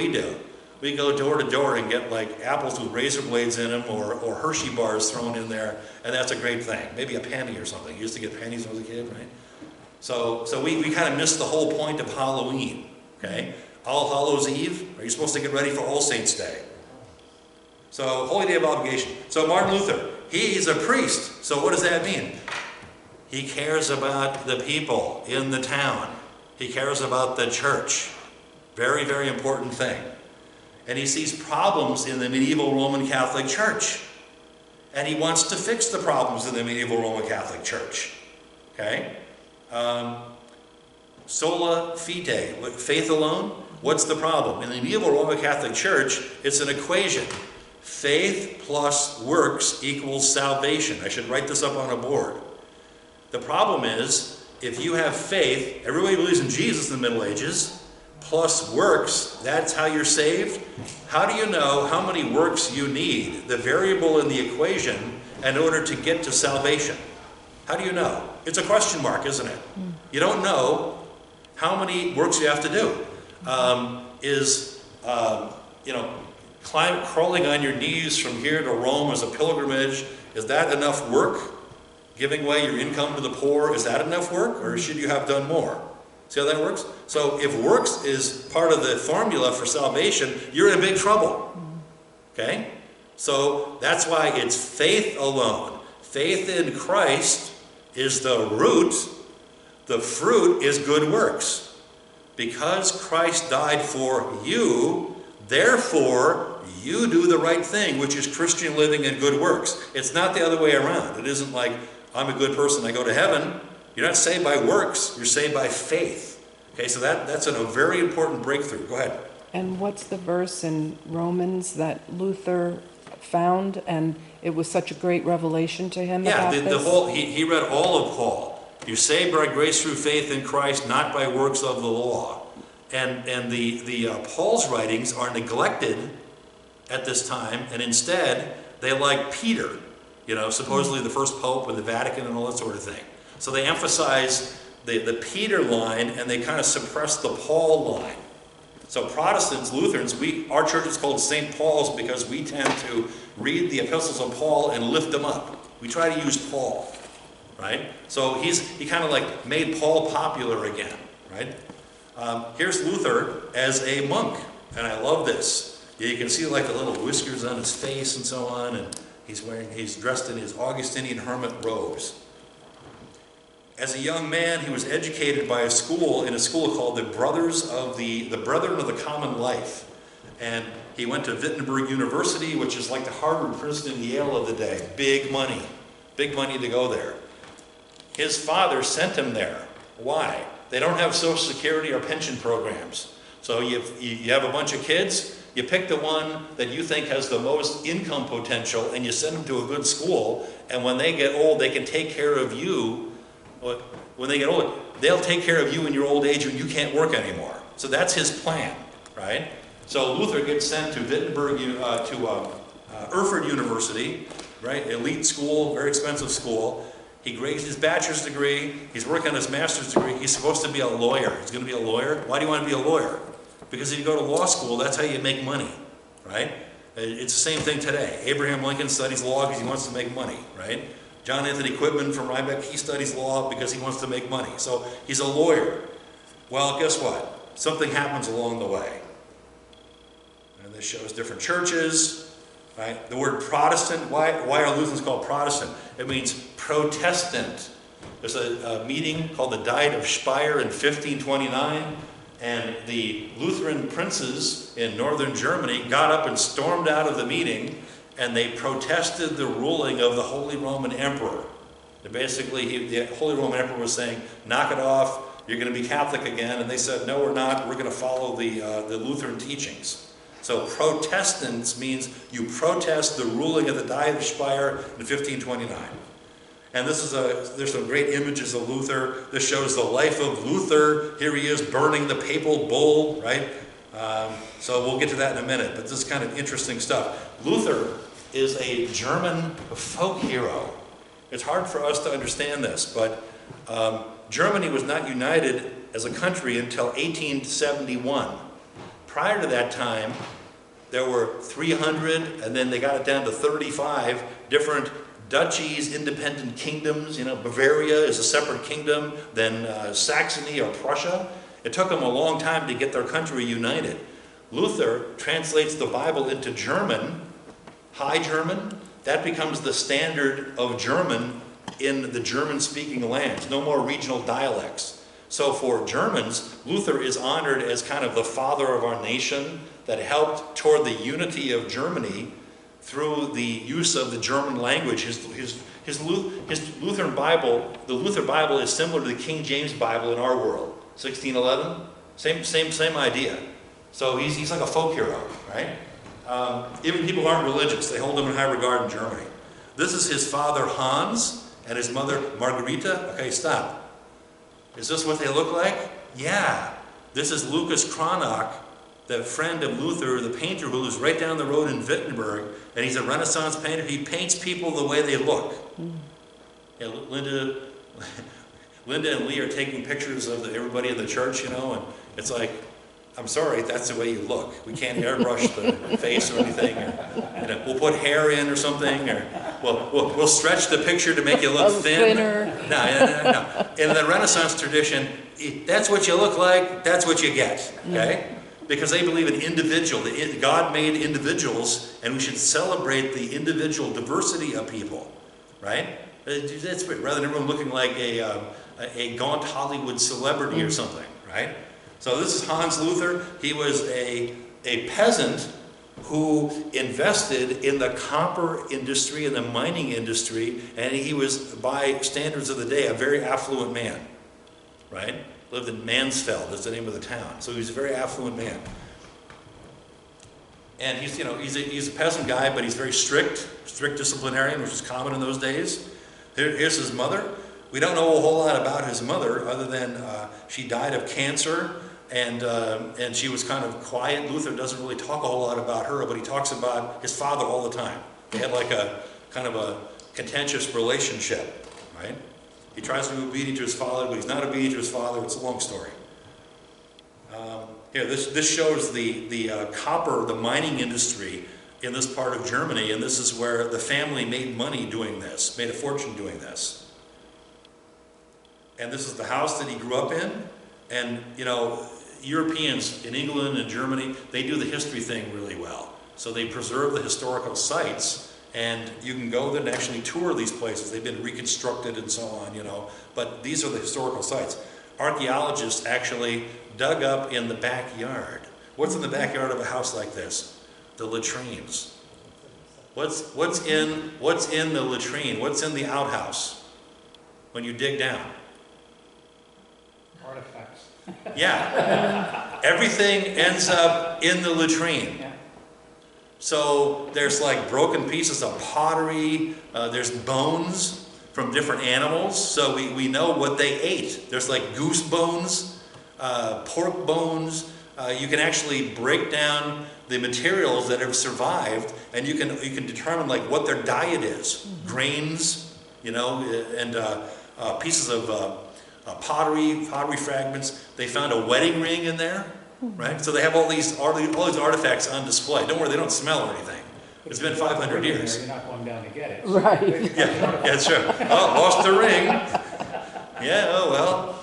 We go door to door and get like apples with razor blades in them or Hershey bars thrown in there, and that's a great thing. Maybe a penny or something. You used to get pennies when I was a kid, right? So we kind of missed the whole point of Halloween, okay? All Hallows Eve, are you supposed to get ready for All Saints' Day? So, holy day of obligation. So Martin Luther, he's a priest. So what does that mean? He cares about the people in the town. He cares about the church. Very, very important thing. And he sees problems in the medieval Roman Catholic Church. And he wants to fix the problems in the medieval Roman Catholic Church. Okay? Sola fide, faith alone. What's the problem? In the medieval Roman Catholic Church, it's an equation. Faith plus works equals salvation. I should write this up on a board. The problem is, if you have faith, everybody believes in Jesus in the Middle Ages, plus works, that's how you're saved. How do you know how many works you need, the variable in the equation, in order to get to salvation? How do you know? It's a question mark, isn't it? You don't know how many works you have to do. crawling on your knees from here to Rome as a pilgrimage, is that enough work? Giving away your income to the poor, is that enough work? Or should you have done more? See how that works? So if works is part of the formula for salvation, you're in big trouble. Okay? So that's why it's faith alone. Faith in Christ is the root. The fruit is good works. Because Christ died for you, therefore you do the right thing, which is Christian living and good works. It's not the other way around. It isn't like, I'm a good person, I go to heaven. You're not saved by works, you're saved by faith. Okay, so that's a very important breakthrough. Go ahead. And what's the verse in Romans that Luther found, and it was such a great revelation to him about this? He read all of Paul. You're saved by grace through faith in Christ, not by works of the law. And the Paul's writings are neglected at this time, and instead they like Peter, supposedly the first pope and the Vatican and all that sort of thing. So they emphasize the Peter line, and they kind of suppress the Paul line. So Protestants, Lutherans, our church is called St. Paul's because we tend to read the epistles of Paul and lift them up. We try to use Paul, right? So he kind of like made Paul popular again, right? Here's Luther as a monk, and I love this. You can see like the little whiskers on his face and so on, and he's dressed in his Augustinian hermit robes. As a young man, he was educated by a school called the Brethren of the Common Life. And he went to Wittenberg University, which is like the Harvard, Princeton, Yale of the day. Big money to go there. His father sent him there. Why? They don't have Social Security or pension programs. So you have a bunch of kids, you pick the one that you think has the most income potential, and you send them to a good school, and when they get old, they can take care of you. When they get old, they'll take care of you in your old age when you can't work anymore. So that's his plan, right? So Luther gets sent to Wittenberg, Erfurt University, right? Elite school, very expensive school. He grades his bachelor's degree. He's working on his master's degree. He's supposed to be a lawyer. He's going to be a lawyer. Why do you want to be a lawyer? Because if you go to law school, that's how you make money, right? It's the same thing today. Abraham Lincoln studies law because he wants to make money, right? John Anthony Quitman from Rhinebeck, he studies law because he wants to make money. So he's a lawyer. Well, guess what? Something happens along the way. And this shows different churches, right? The word Protestant, why are Lutherans called Protestant? It means Protestant. There's a meeting called the Diet of Speyer in 1529, and the Lutheran princes in northern Germany got up and stormed out of the meeting, and they protested the ruling of the Holy Roman Emperor. Basically, the Holy Roman Emperor was saying, knock it off, you're going to be Catholic again. And they said, no, we're not. We're going to follow the Lutheran teachings. So Protestants means you protest the ruling of the Diet of Speyer in 1529. And there's some great images of Luther. This shows the life of Luther. Here he is burning the papal bull, right? So we'll get to that in a minute, but this is kind of interesting stuff. Luther is a German folk hero. It's hard for us to understand this, but Germany was not united as a country until 1871. Prior to that time, there were 300, and then they got it down to 35 different duchies, independent kingdoms. Bavaria is a separate kingdom than Saxony or Prussia. It took them a long time to get their country united. Luther translates the Bible into German, High German. That becomes the standard of German in the German-speaking lands. No more regional dialects. So for Germans, Luther is honored as kind of the father of our nation that helped toward the unity of Germany through the use of the German language. His Lutheran Bible, the Luther Bible, is similar to the King James Bible in our world. 1611, same idea. So he's like a folk hero, right? Even people who aren't religious, they hold him in high regard in Germany. This is his father Hans and his mother Margarita. Okay, stop. Is this what they look like? Yeah. This is Lucas Cranach, the friend of Luther, the painter who lives right down the road in Wittenberg, and he's a Renaissance painter. He paints people the way they look. Yeah, Linda and Lee are taking pictures of everybody in the church, and it's like, I'm sorry, that's the way you look. We can't airbrush the face or anything. Or, we'll put hair in or something, or we'll stretch the picture to make you look thin. Thinner. No. In the Renaissance tradition, that's what you look like, that's what you get, okay? Because they believe in individual. God made individuals, and we should celebrate the individual diversity of people, right? That's rather than everyone looking like a gaunt Hollywood celebrity or something, right? So this is Hans Luther. He was a peasant who invested in the copper industry and the mining industry, and he was, by standards of the day, a very affluent man, right? Lived in Mansfeld, is the name of the town. So he's a very affluent man. And he's a peasant guy, but he's very strict disciplinarian, which was common in those days. Here's his mother. We don't know a whole lot about his mother, other than she died of cancer, and she was kind of quiet. Luther doesn't really talk a whole lot about her, but he talks about his father all the time. They had like a kind of a contentious relationship, right? He tries to be obedient to his father, but he's not obedient to his father. It's a long story. Here, this shows the copper, the mining industry in this part of Germany, and this is where the family made money doing this, made a fortune doing this. And this is the house that he grew up in. And, Europeans in England and Germany, they do the history thing really well. So they preserve the historical sites, and you can go there and actually tour these places. They've been reconstructed and so on, but these are the historical sites. Archaeologists actually dug up in the backyard. What's in the backyard of a house like this? The latrines. What's in the latrine? What's in the outhouse when you dig down? Artifacts. Yeah. Everything ends up in the latrine. Yeah. So there's like broken pieces of pottery, there's bones from different animals, so we know what they ate. There's like goose bones, pork bones. You can actually break down the materials that have survived, and you can determine like what their diet is. Grains, and pieces of pottery fragments. They found a wedding ring in there, right? So they have all these artifacts on display. Don't worry, they don't smell or anything. It's been 500 years. You're not going down to get it. Right. Yeah, sure. Oh, lost the ring. Yeah, oh well.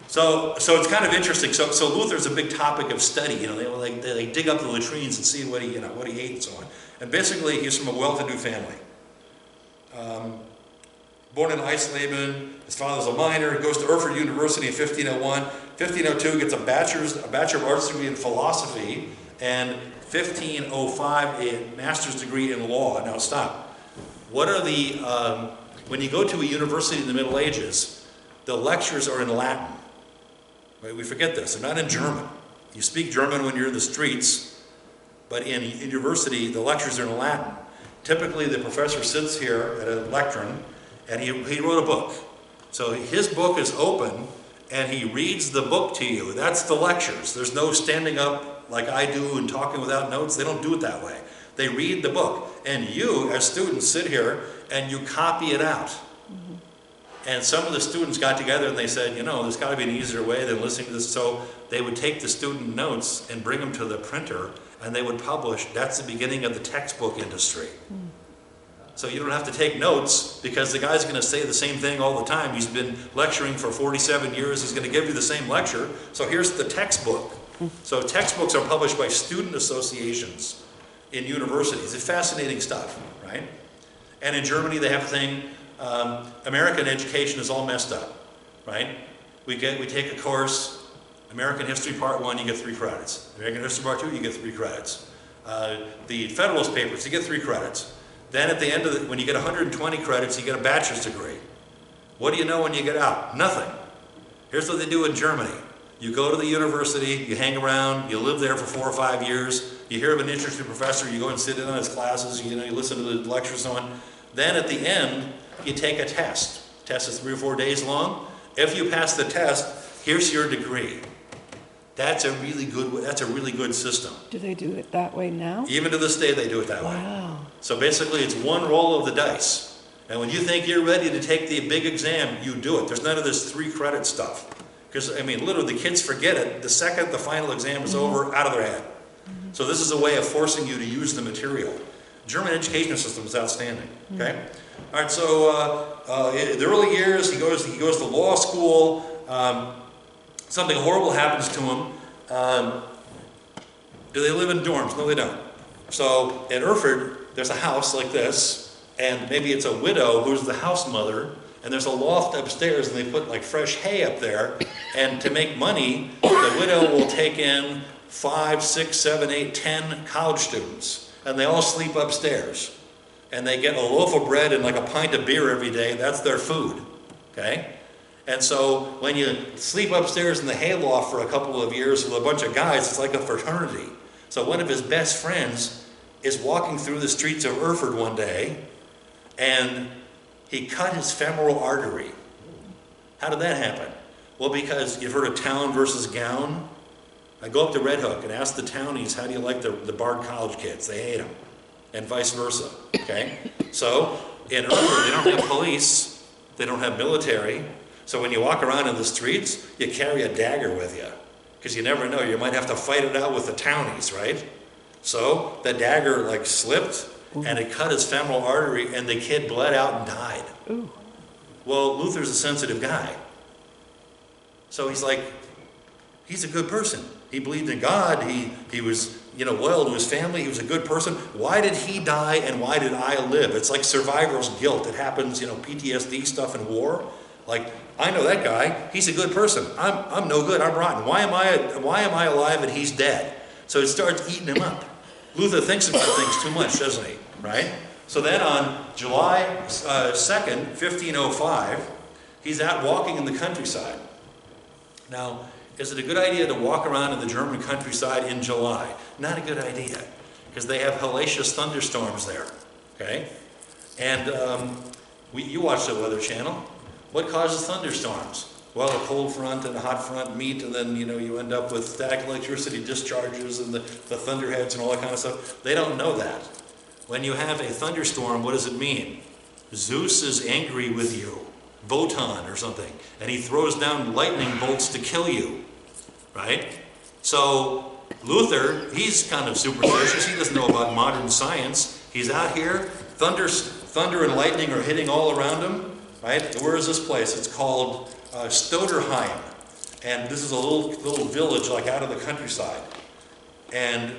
So it's kind of interesting. So Luther's a big topic of study. They dig up the latrines and see what he ate and so on. And basically, he's from a well-to-do family. Born in Eisleben, his father's a miner. He goes to Erfurt University in 1501. 1502 gets a Bachelor of Arts degree in philosophy, and 1505 a master's degree in law. Now stop. What are when you go to a university in the Middle Ages, the lectures are in Latin. Right? We forget this. They're not in German. You speak German when you're in the streets, but in university, the lectures are in Latin. Typically, the professor sits here at a lectern, and he wrote a book. So his book is open, and he reads the book to you. That's the lectures. There's no standing up like I do and talking without notes. They don't do it that way. They read the book, and you, as students, sit here and you copy it out. Mm-hmm. And some of the students got together and they said, there's got to be an easier way than listening to this. So they would take the student notes and bring them to the printer, and they would publish. That's the beginning of the textbook industry. Mm. So you don't have to take notes, because the guy's going to say the same thing all the time. He's been lecturing for 47 years. He's going to give you the same lecture. So here's the textbook. So textbooks are published by student associations in universities. It's fascinating stuff, right? And in Germany, they have a thing, American education is all messed up, right? We take a course, American History Part 1, you get 3 credits. American History Part 2, you get 3 credits. The Federalist Papers, you get 3 credits. Then at the end of when you get 120 credits, you get a bachelor's degree. What do you know when you get out? Nothing. Here's what they do in Germany. You go to the university, you hang around, you live there for 4 or 5 years, you hear of an interesting professor, you go and sit in on his classes, you listen to the lectures and so on. Then at the end, you take a test. The test is 3 or 4 days long. If you pass the test, here's your degree. That's a really good system. Do they do it that way now? Even to this day, they do it that way. Wow. So basically, it's one roll of the dice. And when you think you're ready to take the big exam, you do it. There's none of this 3 credit stuff. Because, I mean, literally, the kids forget it. The second the final exam is over, out of their head. So this is a way of forcing you to use the material. German education system is outstanding, okay? All right, so in the early years, he goes to law school. Something horrible happens to him. Do they live in dorms? No, they don't. So in Erfurt, there's a house like this, and maybe it's a widow who's the house mother, and there's a loft upstairs, and they put like fresh hay up there, and to make money, the widow will take in 5, 6, 7, 8, 10 college students, and they all sleep upstairs. And they get a loaf of bread and like a pint of beer every day. That's their food, okay? And so when you sleep upstairs in the hayloft for a couple of years with a bunch of guys, it's like a fraternity. So one of his best friends is walking through the streets of Erfurt one day, and he cut his femoral artery. How did that happen? Well, because you've heard of town versus gown. I go up to Red Hook and ask the townies, how do you like the Bard College kids? They hate them. And vice versa, okay? So in Erfurt, they don't have police, they don't have military, so when you walk around in the streets, you carry a dagger with you, because you never know, you might have to fight it out with the townies, right? So the dagger like slipped, and it cut his femoral artery, and the kid bled out and died. Ooh. Well, Luther's a sensitive guy. So he's like, he's a good person. He believed in God, he was, loyal to his family, he was a good person. Why did he die and why did I live? It's like survivor's guilt. It happens, PTSD stuff in war. Like, I know that guy, he's a good person. I'm no good, I'm rotten. Why am I alive and he's dead? So it starts eating him up. Luther thinks about things too much, doesn't he? Right? So then on July 2nd, 1505, he's out walking in the countryside. Now, is it a good idea to walk around in the German countryside in July? Not a good idea, because they have hellacious thunderstorms there, okay? And you watch the Weather Channel. What causes thunderstorms? Well, a cold front and a hot front meet, and then, you end up with static electricity discharges and the thunderheads and all that kind of stuff. They don't know that. When you have a thunderstorm, what does it mean? Zeus is angry with you, Wotan or something, and he throws down lightning bolts to kill you, right? So Luther, he's kind of superstitious. He doesn't know about modern science. He's out here, thunder and lightning are hitting all around him, right? Where is this place? It's called Stotterheim, and this is a little village like out of the countryside. And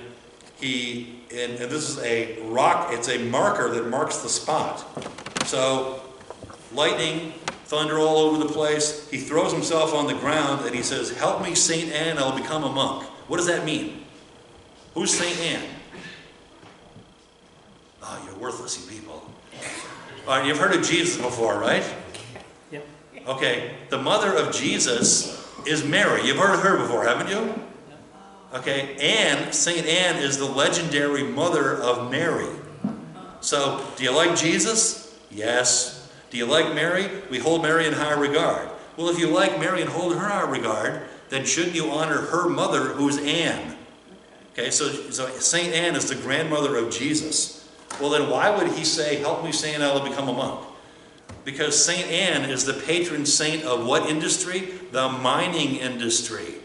this is a rock, it's a marker that marks the spot. So lightning, thunder all over the place. He throws himself on the ground and he says, "Help me, St. Anne, I'll become a monk." What does that mean? Who's St. Anne? Oh, you're worthless, you people. All right, you've heard of Jesus before, right? Yep. Okay, the mother of Jesus is Mary. You've heard of her before, haven't you? Okay, Anne, St. Anne is the legendary mother of Mary. So, do you like Jesus? Yes. Do you like Mary? We hold Mary in high regard. Well, if you like Mary and hold her in high regard, then shouldn't you honor her mother, who's Anne? Okay, so St. Anne is the grandmother of Jesus. Well, then why would he say, "Help me, St. Anne, I'll become a monk"? Because St. Anne is the patron saint of what industry? The mining industry.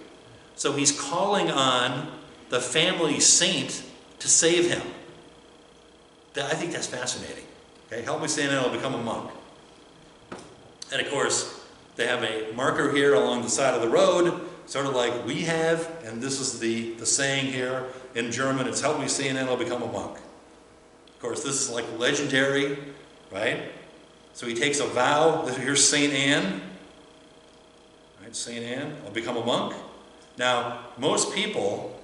So he's calling on the family saint to save him. I think that's fascinating. Okay, "Help me, St. Anne, I'll become a monk." And of course, they have a marker here along the side of the road, sort of like we have, and this is the saying here in German, it's "Help me, St. Anne, I'll become a monk." Of course, this is like legendary, right? So he takes a vow. Here's St. Anne. Right, St. Anne, I'll become a monk. Now, most people,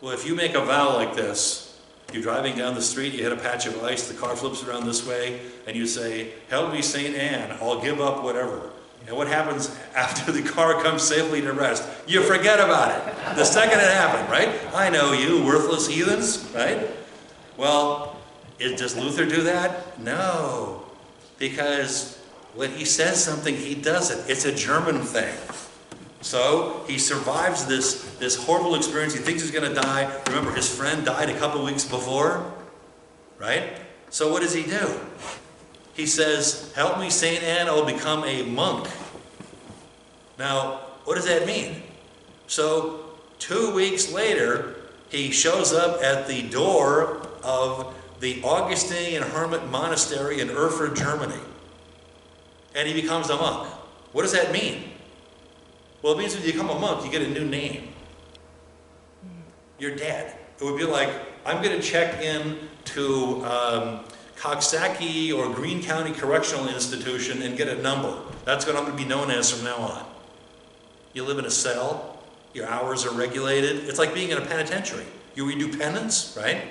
well, if you make a vow like this, you're driving down the street, you hit a patch of ice, the car flips around this way, and you say, "Help me, St. Anne, I'll give up whatever." And what happens after the car comes safely to rest? You forget about it. The second it happened, right? I know you, worthless heathens, right? Well, does Luther do that? No. Because when he says something, he does it. It's a German thing. So he survives this horrible experience. He thinks he's going to die. Remember, his friend died a couple weeks before, right? So what does he do? He says, "Help me, St. Anne, I'll become a monk." Now, what does that mean? So 2 weeks later, he shows up at the door of the Augustinian Hermit Monastery in Erfurt, Germany. And he becomes a monk. What does that mean? Well, it means when you become a monk, you get a new name. You're dead. It would be like, I'm going to check in to Coxsackie or Greene County Correctional Institution and get a number. That's what I'm going to be known as from now on. You live in a cell. Your hours are regulated. It's like being in a penitentiary. You redo penance, right?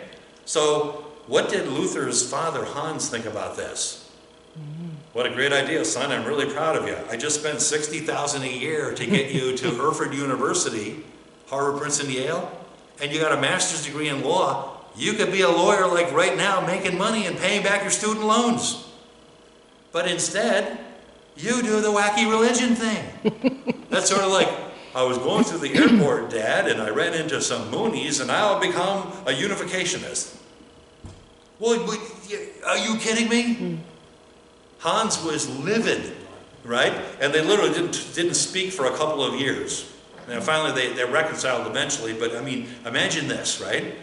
So what did Luther's father, Hans, think about this? What a great idea, son. I'm really proud of you. I just spent $60,000 a year to get you to Erfurt University, Harvard, Princeton, Yale, and you got a master's degree in law. You could be a lawyer like right now, making money and paying back your student loans. But instead, you do the wacky religion thing. That's sort of like, I was going through the airport, Dad, and I ran into some Moonies, and I'll become a unificationist. Well, are you kidding me? Hans was livid, right? And they literally didn't speak for a couple of years. And finally, they reconciled eventually, but I mean, imagine this, right?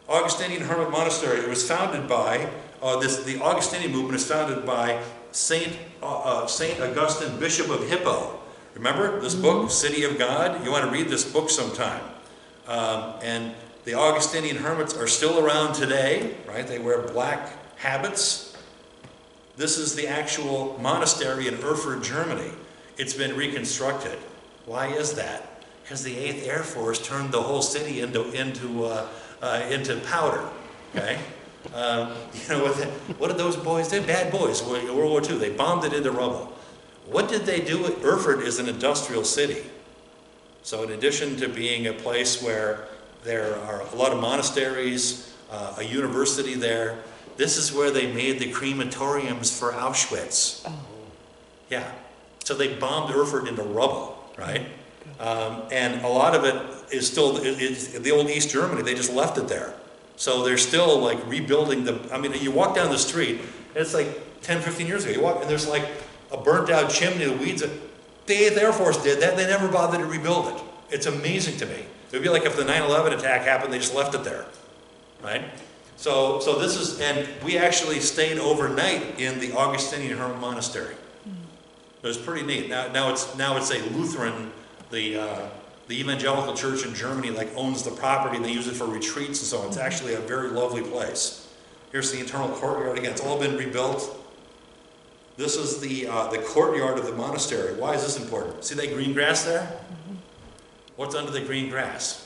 Augustinian Hermit Monastery, it was founded by, the Augustinian movement is founded by Saint Augustine, Bishop of Hippo. Remember this book, City of God? You want to read this book sometime. And the Augustinian hermits are still around today, right? They wear black habits. This is the actual monastery in Erfurt, Germany. It's been reconstructed. Why is that? Because the 8th Air Force turned the whole city into powder. Okay, what did those boys do? Bad boys. World War II. They bombed it into rubble. What did they do? Erfurt is an industrial city. So in addition to being a place where there are a lot of monasteries, a university there, this is where they made the crematoriums for Auschwitz. Oh. Yeah. So they bombed Erfurt into rubble, right? And a lot of it is still the old East Germany. They just left it there. So they're still like rebuilding you walk down the street, and it's like 10, 15 years ago. You walk, and there's like a burnt out chimney, the weeds. The 8th Air Force did that. They never bothered to rebuild it. It's amazing to me. It would be like if the 9/11 attack happened, they just left it there, right? So this is, and we actually stayed overnight in the Augustinian Hermit Monastery. It was pretty neat. Now it's a Lutheran, the evangelical church in Germany like owns the property, and they use it for retreats and so on. It's actually a very lovely place. Here's the internal courtyard again. It's all been rebuilt. This is the courtyard of the monastery. Why is this important? See that green grass there? What's under the green grass?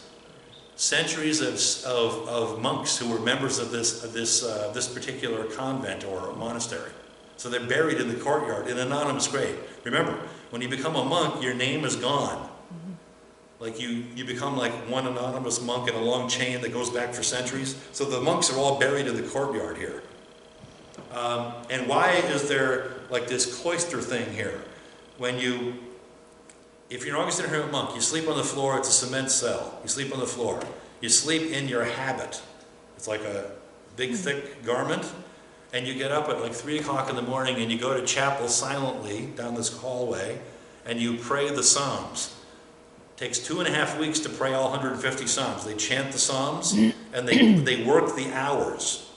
Centuries of monks who were members of this particular convent or monastery. So they're buried in the courtyard in anonymous grave. Remember, when you become a monk, your name is gone. Like you become like one anonymous monk in a long chain that goes back for centuries. So the monks are all buried in the courtyard here. And why is there like this cloister thing here? If you're an Augustine hermit monk, you sleep on the floor, it's a cement cell. You sleep on the floor. You sleep in your habit. It's like a big, thick garment. And you get up at like 3 o'clock in the morning and you go to chapel silently down this hallway and you pray the Psalms. It takes 2.5 weeks to pray all 150 Psalms. They chant the Psalms and they work the hours.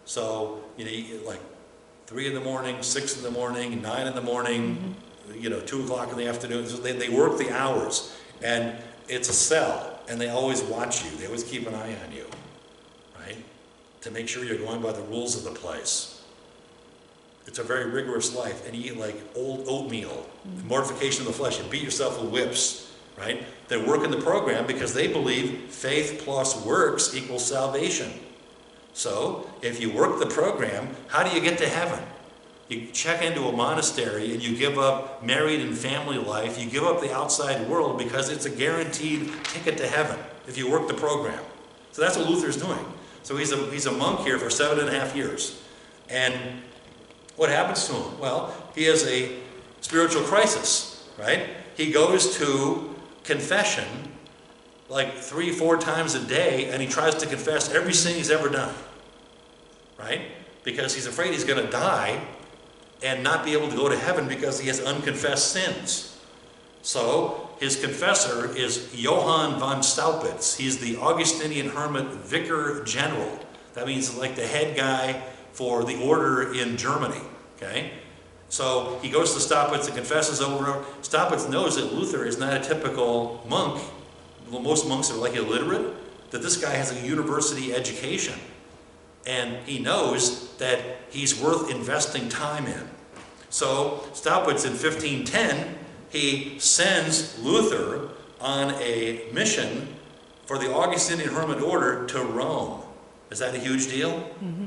So, like 3 in the morning, 6 in the morning, 9 in the morning, 2 o'clock in the afternoon. So they work the hours. And it's a cell, and they always watch you. They always keep an eye on you, right? To make sure you're going by the rules of the place. It's a very rigorous life. And you eat like old oatmeal, mortification of the flesh. You beat yourself with whips, right? They work in the program because they believe faith plus works equals salvation. So, if you work the program, how do you get to heaven? You check into a monastery and you give up married and family life. You give up the outside world because it's a guaranteed ticket to heaven if you work the program. So that's what Luther's doing. So he's a monk here for 7.5 years. And what happens to him? Well, he has a spiritual crisis, right? He goes to confession like 3-4 times a day, and he tries to confess every sin he's ever done, right? Because he's afraid he's going to die and not be able to go to heaven because he has unconfessed sins. So his confessor is Johann von Staupitz. He's the Augustinian hermit vicar general. That means like the head guy for the order in Germany. Okay? So he goes to Staupitz and confesses over. Staupitz knows that Luther is not a typical monk. Well, most monks are like illiterate. That this guy has a university education. And he knows that he's worth investing time in. So Staupitz in 1510, he sends Luther on a mission for the Augustinian hermit order to Rome. Is that a huge deal? Mm-hmm.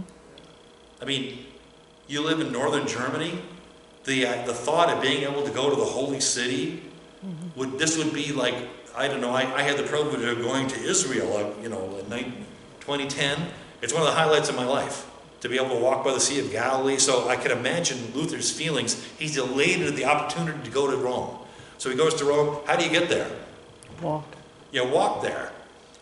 I mean, you live in northern Germany. The thought of being able to go to the holy city, mm-hmm. This would be like, I don't know, I had the privilege of going to Israel, in 2010. It's one of the highlights of my life, to be able to walk by the Sea of Galilee. So I can imagine Luther's feelings. He's elated at the opportunity to go to Rome. So he goes to Rome. How do you get there? Walk. You walk there.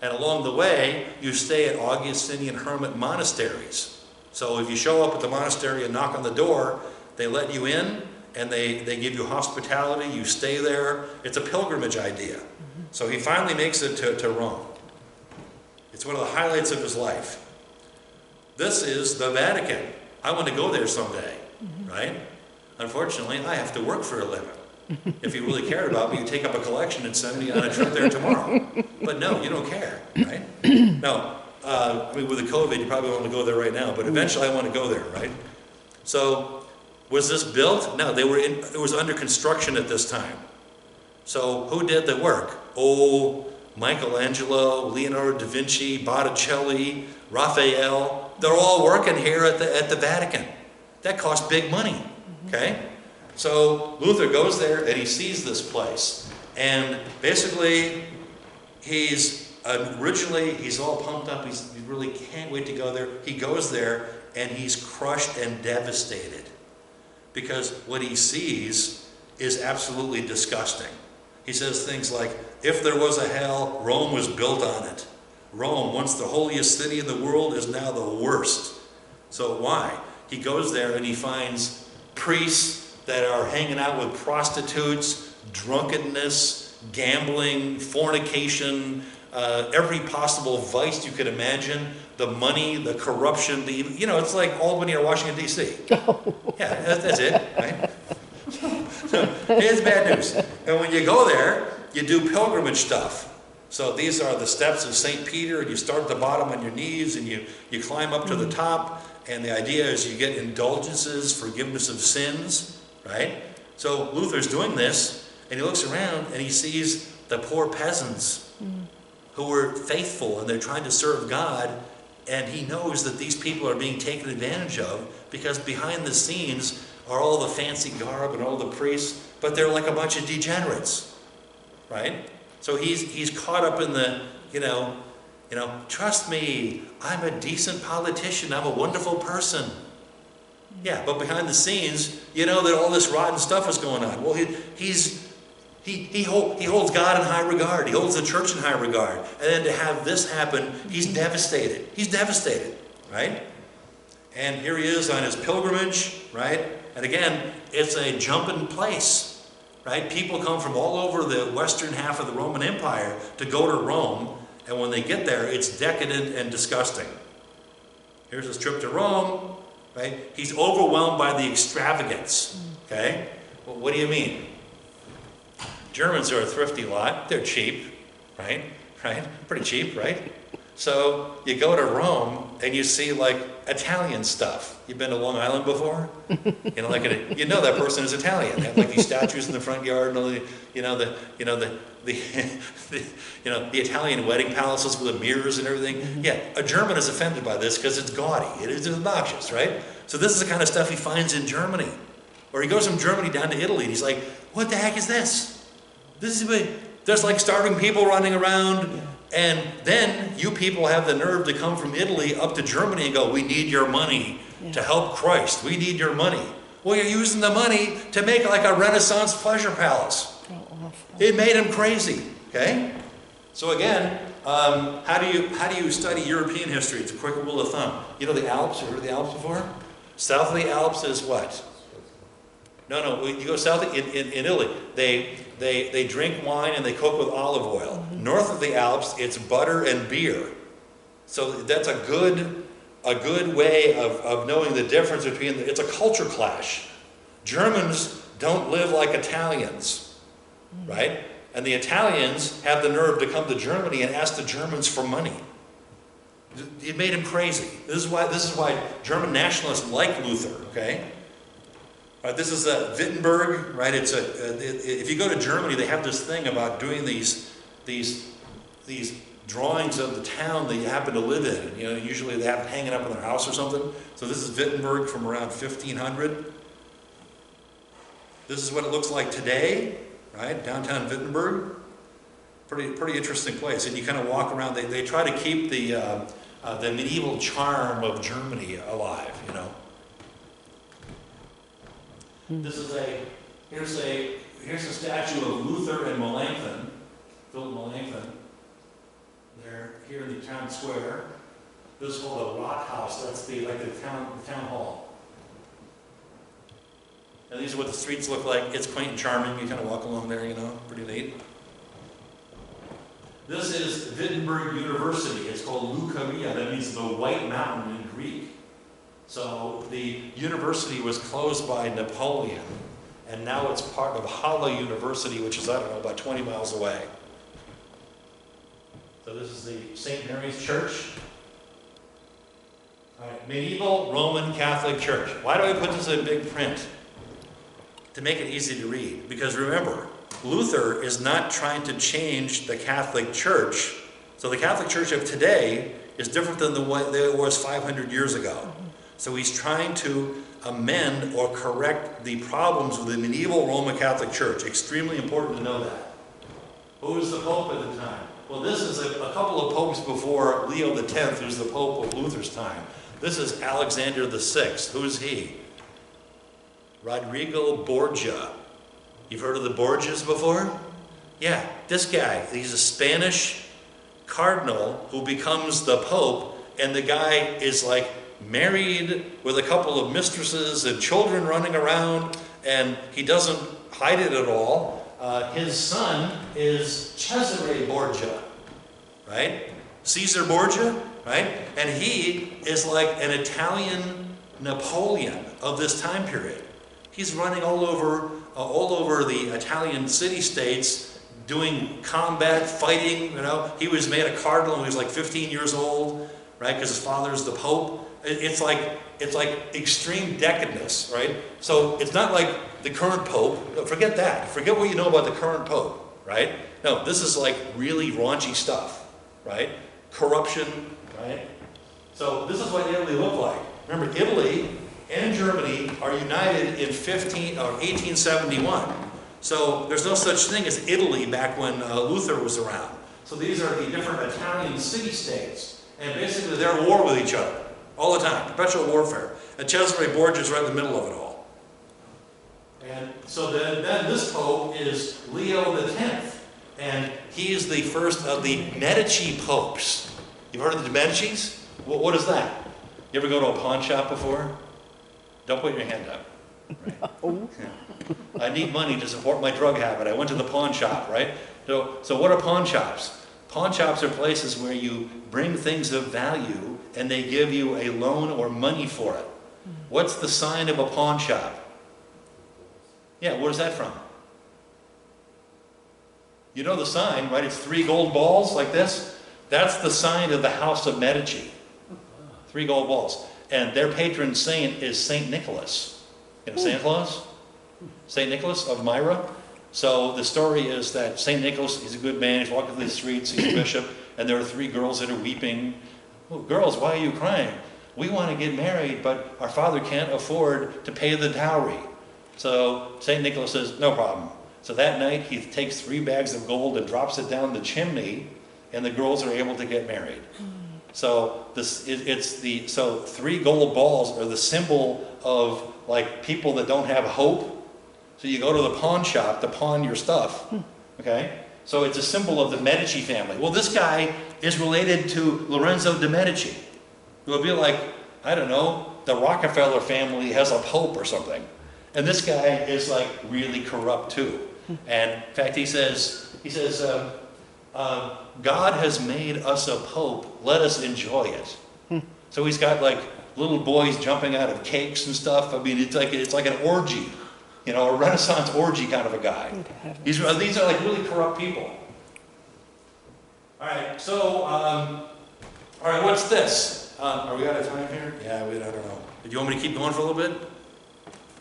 And along the way, you stay at Augustinian hermit monasteries. So if you show up at the monastery and knock on the door, they let you in, and they give you hospitality. You stay there. It's a pilgrimage idea. Mm-hmm. So he finally makes it to Rome. It's one of the highlights of his life. This is the Vatican. I want to go there someday, mm-hmm. right? Unfortunately, I have to work for a living. If you really cared about me, you'd take up a collection and send me on a trip there tomorrow. But no, you don't care, right? No, with the COVID, you probably want to go there right now, but eventually I want to go there, right? So, was this built? No, it was under construction at this time. So, who did the work? Oh, Michelangelo, Leonardo da Vinci, Botticelli, Raphael. They're all working here at the Vatican. That costs big money, okay? So Luther goes there and he sees this place. And basically, he's all pumped up. He really can't wait to go there. He goes there and he's crushed and devastated. Because what he sees is absolutely disgusting. He says things like, if there was a hell, Rome was built on it. Rome, once the holiest city in the world, is now the worst. So why? He goes there and he finds priests that are hanging out with prostitutes, drunkenness, gambling, fornication, every possible vice you could imagine, the money, the corruption, it's like Albany or Washington, D.C. Yeah, that's it, right? Here's bad news. And when you go there, you do pilgrimage stuff. So these are the steps of St. Peter, and you start at the bottom on your knees, and you climb up to the top, and the idea is you get indulgences, forgiveness of sins, right? So Luther's doing this, and he looks around, and he sees the poor peasants who were faithful, and they're trying to serve God, and he knows that these people are being taken advantage of, because behind the scenes are all the fancy garb and all the priests, but they're like a bunch of degenerates, right? So he's caught up in the, trust me, I'm a decent politician, I'm a wonderful person. Yeah, but behind the scenes, that all this rotten stuff is going on. Well, he holds God in high regard. He holds the church in high regard. And then to have this happen, he's devastated. He's devastated, right? And here he is on his pilgrimage, right? And again, it's a jumping place. Right? People come from all over the western half of the Roman Empire to go to Rome, and when they get there, it's decadent and disgusting. Here's his trip to Rome, right? He's overwhelmed by the extravagance, okay? Well, what do you mean? Germans are a thrifty lot. They're cheap, right? Right? Pretty cheap, right? So you go to Rome and you see like Italian stuff. You've been to Long Island before? That person is Italian. They have like these statues in the front yard, and all the Italian wedding palaces with the mirrors and everything. Mm-hmm. Yeah, a German is offended by this because it's gaudy. It is obnoxious, right? So this is the kind of stuff he finds in Germany. Or he goes from Germany down to Italy and he's like, what the heck is this? There's like starving people running around. Yeah. And then you people have the nerve to come from Italy up to Germany and go, we need your money to help Christ. We need your money. Well, you're using the money to make like a Renaissance pleasure palace. It made him crazy, okay? So again, how do you study European history? It's a quick rule of thumb. The Alps, you heard of the Alps before? South of the Alps is what? No, you go south in Italy, they drink wine and they cook with olive oil. North of the Alps, it's butter and beer. So that's a good way of knowing the difference between, it's a culture clash. Germans don't live like Italians, right? And the Italians have the nerve to come to Germany and ask the Germans for money. It made him crazy. This is why German nationalists like Luther, okay? Right, this is Wittenberg, right? If you go to Germany, they have this thing about doing these drawings of the town that you happen to live in. You know, usually they have it hanging up in their house or something. So this is Wittenberg from around 1500. This is what it looks like today, right? Downtown Wittenberg. Pretty interesting place. And you kind of walk around. They try to keep the medieval charm of Germany alive, you know. This is here's a statue of Luther and Melanchthon, Philip Melanchthon. They're here in the town square. This is called the Rathaus. That's the town hall. And these are what the streets look like. It's quaint and charming. You kind of walk along there, you know, pretty neat. This is Wittenberg University. It's called Lucaria. That means the White Mountain in Greek. So the university was closed by Napoleon, and now it's part of Halle University, which is, I don't know, about 20 miles away. So this is the St. Mary's Church. All right, medieval Roman Catholic Church. Why do I put this in big print? To make it easy to read. Because remember, Luther is not trying to change the Catholic Church. So the Catholic Church of today is different than the way it was 500 years ago. So he's trying to amend or correct the problems with the medieval Roman Catholic Church. Extremely important to know that. Who was the Pope at the time? Well, this is a couple of popes before Leo X, who's the Pope of Luther's time. This is Alexander VI. Who's he? Rodrigo Borgia. You've heard of the Borgias before? Yeah, this guy. He's a Spanish cardinal who becomes the Pope, and the guy is like married with a couple of mistresses and children running around, and he doesn't hide it at all. His son is Cesare Borgia, right? Caesar Borgia, right? And he is like an Italian Napoleon of this time period. He's running all over the Italian city-states, doing combat, fighting, you know. He was made a cardinal when he was like 15 years old, right? Because his father's the Pope. It's like extreme decadence, right? So it's not like the current Pope. No, forget that. Forget what you know about the current Pope, right? No, this is like really raunchy stuff, right? Corruption, right? So this is what Italy looked like. Remember, Italy and Germany are united in 1871. So there's no such thing as Italy back when Luther was around. So these are the different Italian city-states. And basically they're at war with each other all the time, perpetual warfare. And Cesare Borgia is right in the middle of it all. And so then this Pope is Leo X. And he is the first of the Medici popes. You've heard of the Medicis? What is that? You ever go to a pawn shop before? Don't put your hand up. Right? No. I need money to support my drug habit. I went to the pawn shop, right? So what are pawn shops? Pawn shops are places where you bring things of value and they give you a loan or money for it. What's the sign of a pawn shop? Yeah, where's that from? You know the sign, right? It's 3 gold balls like this. That's the sign of the House of Medici. 3 gold balls. And their patron saint is St. Nicholas. You know Santa Claus? St. Nicholas of Myra. So the story is that St. Nicholas, he's a good man, he's walking through the streets, he's a bishop, and there are 3 girls that are weeping. Oh, girls, why are you crying? We want to get married, but our father can't afford to pay the dowry. So St. Nicholas says, no problem. So that night he takes 3 bags of gold and drops it down the chimney, and the girls are able to get married. So 3 gold balls are the symbol of like people that don't have hope. So you go to the pawn shop to pawn your stuff, okay? So it's a symbol of the Medici family. Well, this guy is related to Lorenzo de' Medici. It would be like, I don't know, the Rockefeller family has a pope or something. And this guy is like really corrupt too. And in fact, he says, God has made us a pope, let us enjoy it. So he's got like little boys jumping out of cakes and stuff. I mean, it's like an orgy, you know, a Renaissance orgy kind of a guy. These are like really corrupt people. All right, so, all right, what's this? Are we out of time here? Yeah, I don't know. Do you want me to keep going for a little bit?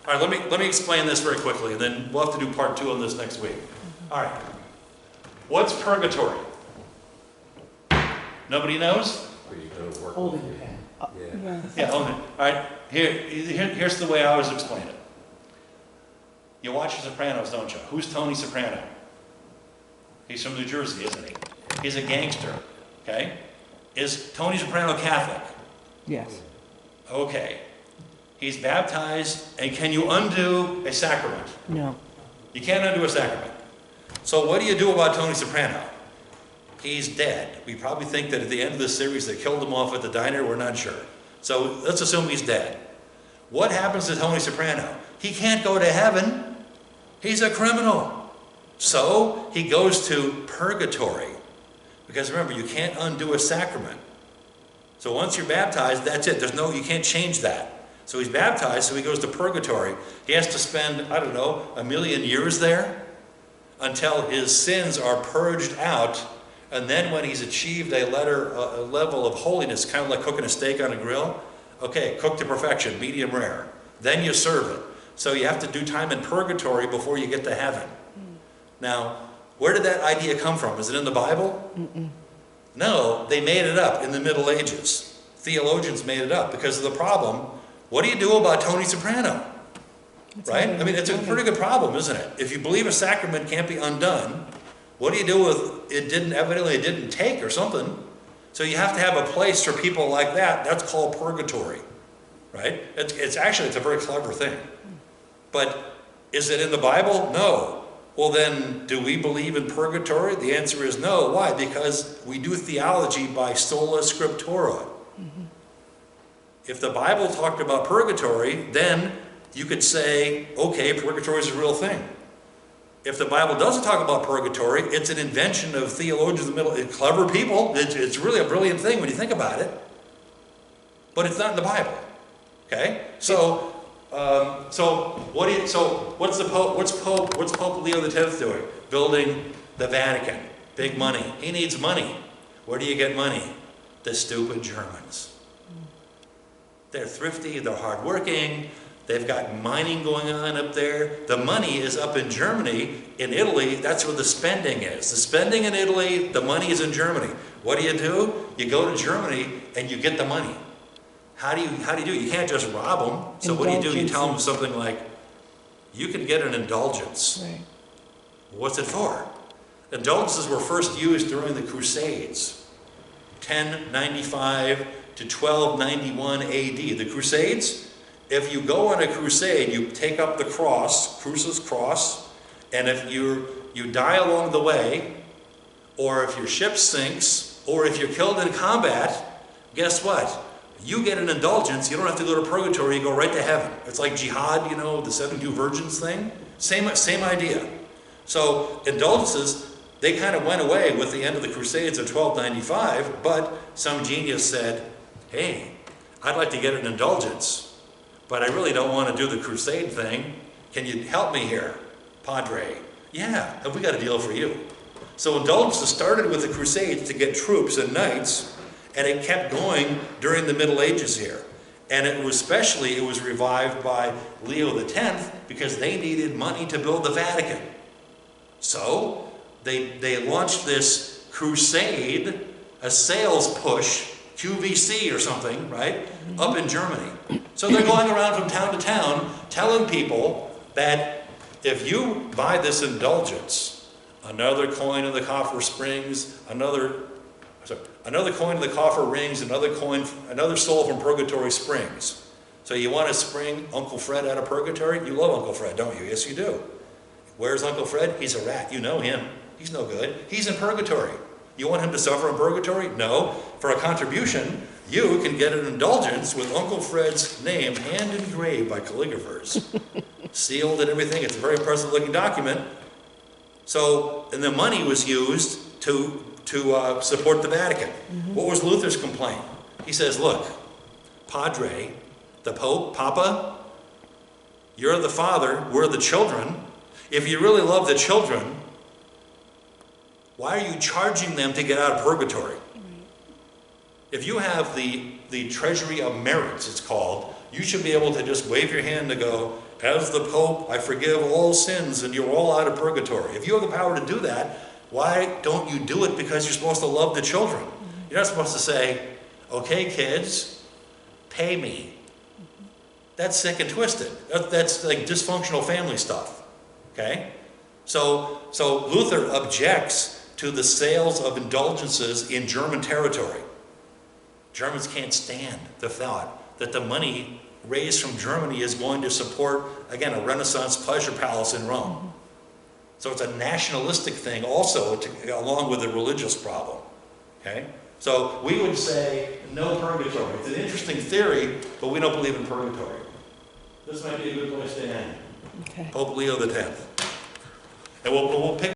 All right, let me explain this very quickly, and then we'll have to do part 2 on this next week. All right, what's purgatory? Nobody knows? Where you go to work. Holding your hand. Yeah. Yeah, hold it. All right, here's the way I always explain it. You watch The Sopranos, don't you? Who's Tony Soprano? He's from New Jersey, isn't he? He's a gangster, okay? Is Tony Soprano Catholic? Yes. Okay. He's baptized, and can you undo a sacrament? No. You can't undo a sacrament. So what do you do about Tony Soprano? He's dead. We probably think that at the end of this series they killed him off at the diner. We're not sure. So let's assume he's dead. What happens to Tony Soprano? He can't go to heaven. He's a criminal. So he goes to purgatory. Because remember, you can't undo a sacrament. So once you're baptized, that's it. You can't change that. So he's baptized, so he goes to purgatory. He has to spend, I don't know, 1,000,000 years there until his sins are purged out. And then when he's achieved a level of holiness, kind of like cooking a steak on a grill, okay, cooked to perfection, medium rare. Then you serve it. So you have to do time in purgatory before you get to heaven. Now, where did that idea come from? Is it in the Bible? No, they made it up in the Middle Ages. Theologians made it up because of the problem. What do you do about Tony Soprano? Right? I mean, it's a pretty good problem, isn't it? If you believe a sacrament can't be undone, what do you do with it didn't take or something? So you have to have a place for people like that. That's called purgatory. Right? It's a very clever thing. But is it in the Bible? No. Well then, do we believe in purgatory? The answer is no. Why? Because we do theology by sola scriptura. If the Bible talked about purgatory, then you could say, okay, purgatory is a real thing. If the Bible doesn't talk about purgatory, it's an invention of theologians in the middle, clever people. It's really a brilliant thing when you think about it. But it's not in the Bible. Okay? What's Pope Leo X doing? Building the Vatican. Big money. He needs money. Where do you get money? The stupid Germans. They're thrifty, they're hardworking, they've got mining going on up there. The money is up in Germany. In Italy, that's where the spending is. The spending in Italy, the money is in Germany. What do? You go to Germany and you get the money. How do you do it? You can't just rob them. So what do? You tell them something like, you can get an indulgence. Right. What's it for? Indulgences were first used during the Crusades, 1095 to 1291 AD. The Crusades, if you go on a crusade, you take up the cross, crucis cross, and if you die along the way, or if your ship sinks, or if you're killed in combat, guess what? You get an indulgence. You don't have to go to purgatory. You go right to heaven. It's like jihad, you know, the 72 virgins thing. Same idea. So indulgences, they kind of went away with the end of the Crusades in 1295, but some genius said, hey, I'd like to get an indulgence, but I really don't want to do the crusade thing. Can you help me here, Padre? Yeah, we got a deal for you. So indulgences started with the Crusades to get troops and knights, and it kept going during the Middle Ages here. And it was revived by Leo X because they needed money to build the Vatican. So they launched this crusade, a sales push, QVC or something, right, up in Germany. So they're going around from town to town telling people that if you buy this indulgence, another coin in the coffer springs, another coin in the coffer rings, another soul from purgatory springs. So you want to spring Uncle Fred out of purgatory? You love Uncle Fred, don't you? Yes, you do. Where's Uncle Fred? He's a rat. You know him. He's no good. He's in purgatory. You want him to suffer in purgatory? No. For a contribution, you can get an indulgence with Uncle Fred's name hand engraved by calligraphers. sealed and everything. It's a very impressive looking document. So, and the money was used to support the Vatican. What was Luther's complaint? He says, look, Padre, the Pope, Papa, you're the father, we're the children. If you really love the children, why are you charging them to get out of purgatory? If you have the treasury of merits, it's called, you should be able to just wave your hand and go, as the Pope, I forgive all sins and you're all out of purgatory. If you have the power to do that, why don't you do it because you're supposed to love the children? You're not supposed to say, okay, kids, pay me. That's sick and twisted. That's like dysfunctional family stuff, okay? So Luther objects to the sales of indulgences in German territory. Germans can't stand the thought that the money raised from Germany is going to support, again, a Renaissance pleasure palace in Rome. So it's a nationalistic thing also, along with a religious problem, okay? So we would say no purgatory. It's an interesting theory, but we don't believe in purgatory. This might be a good place to end. Okay. Pope Leo X. And we'll pick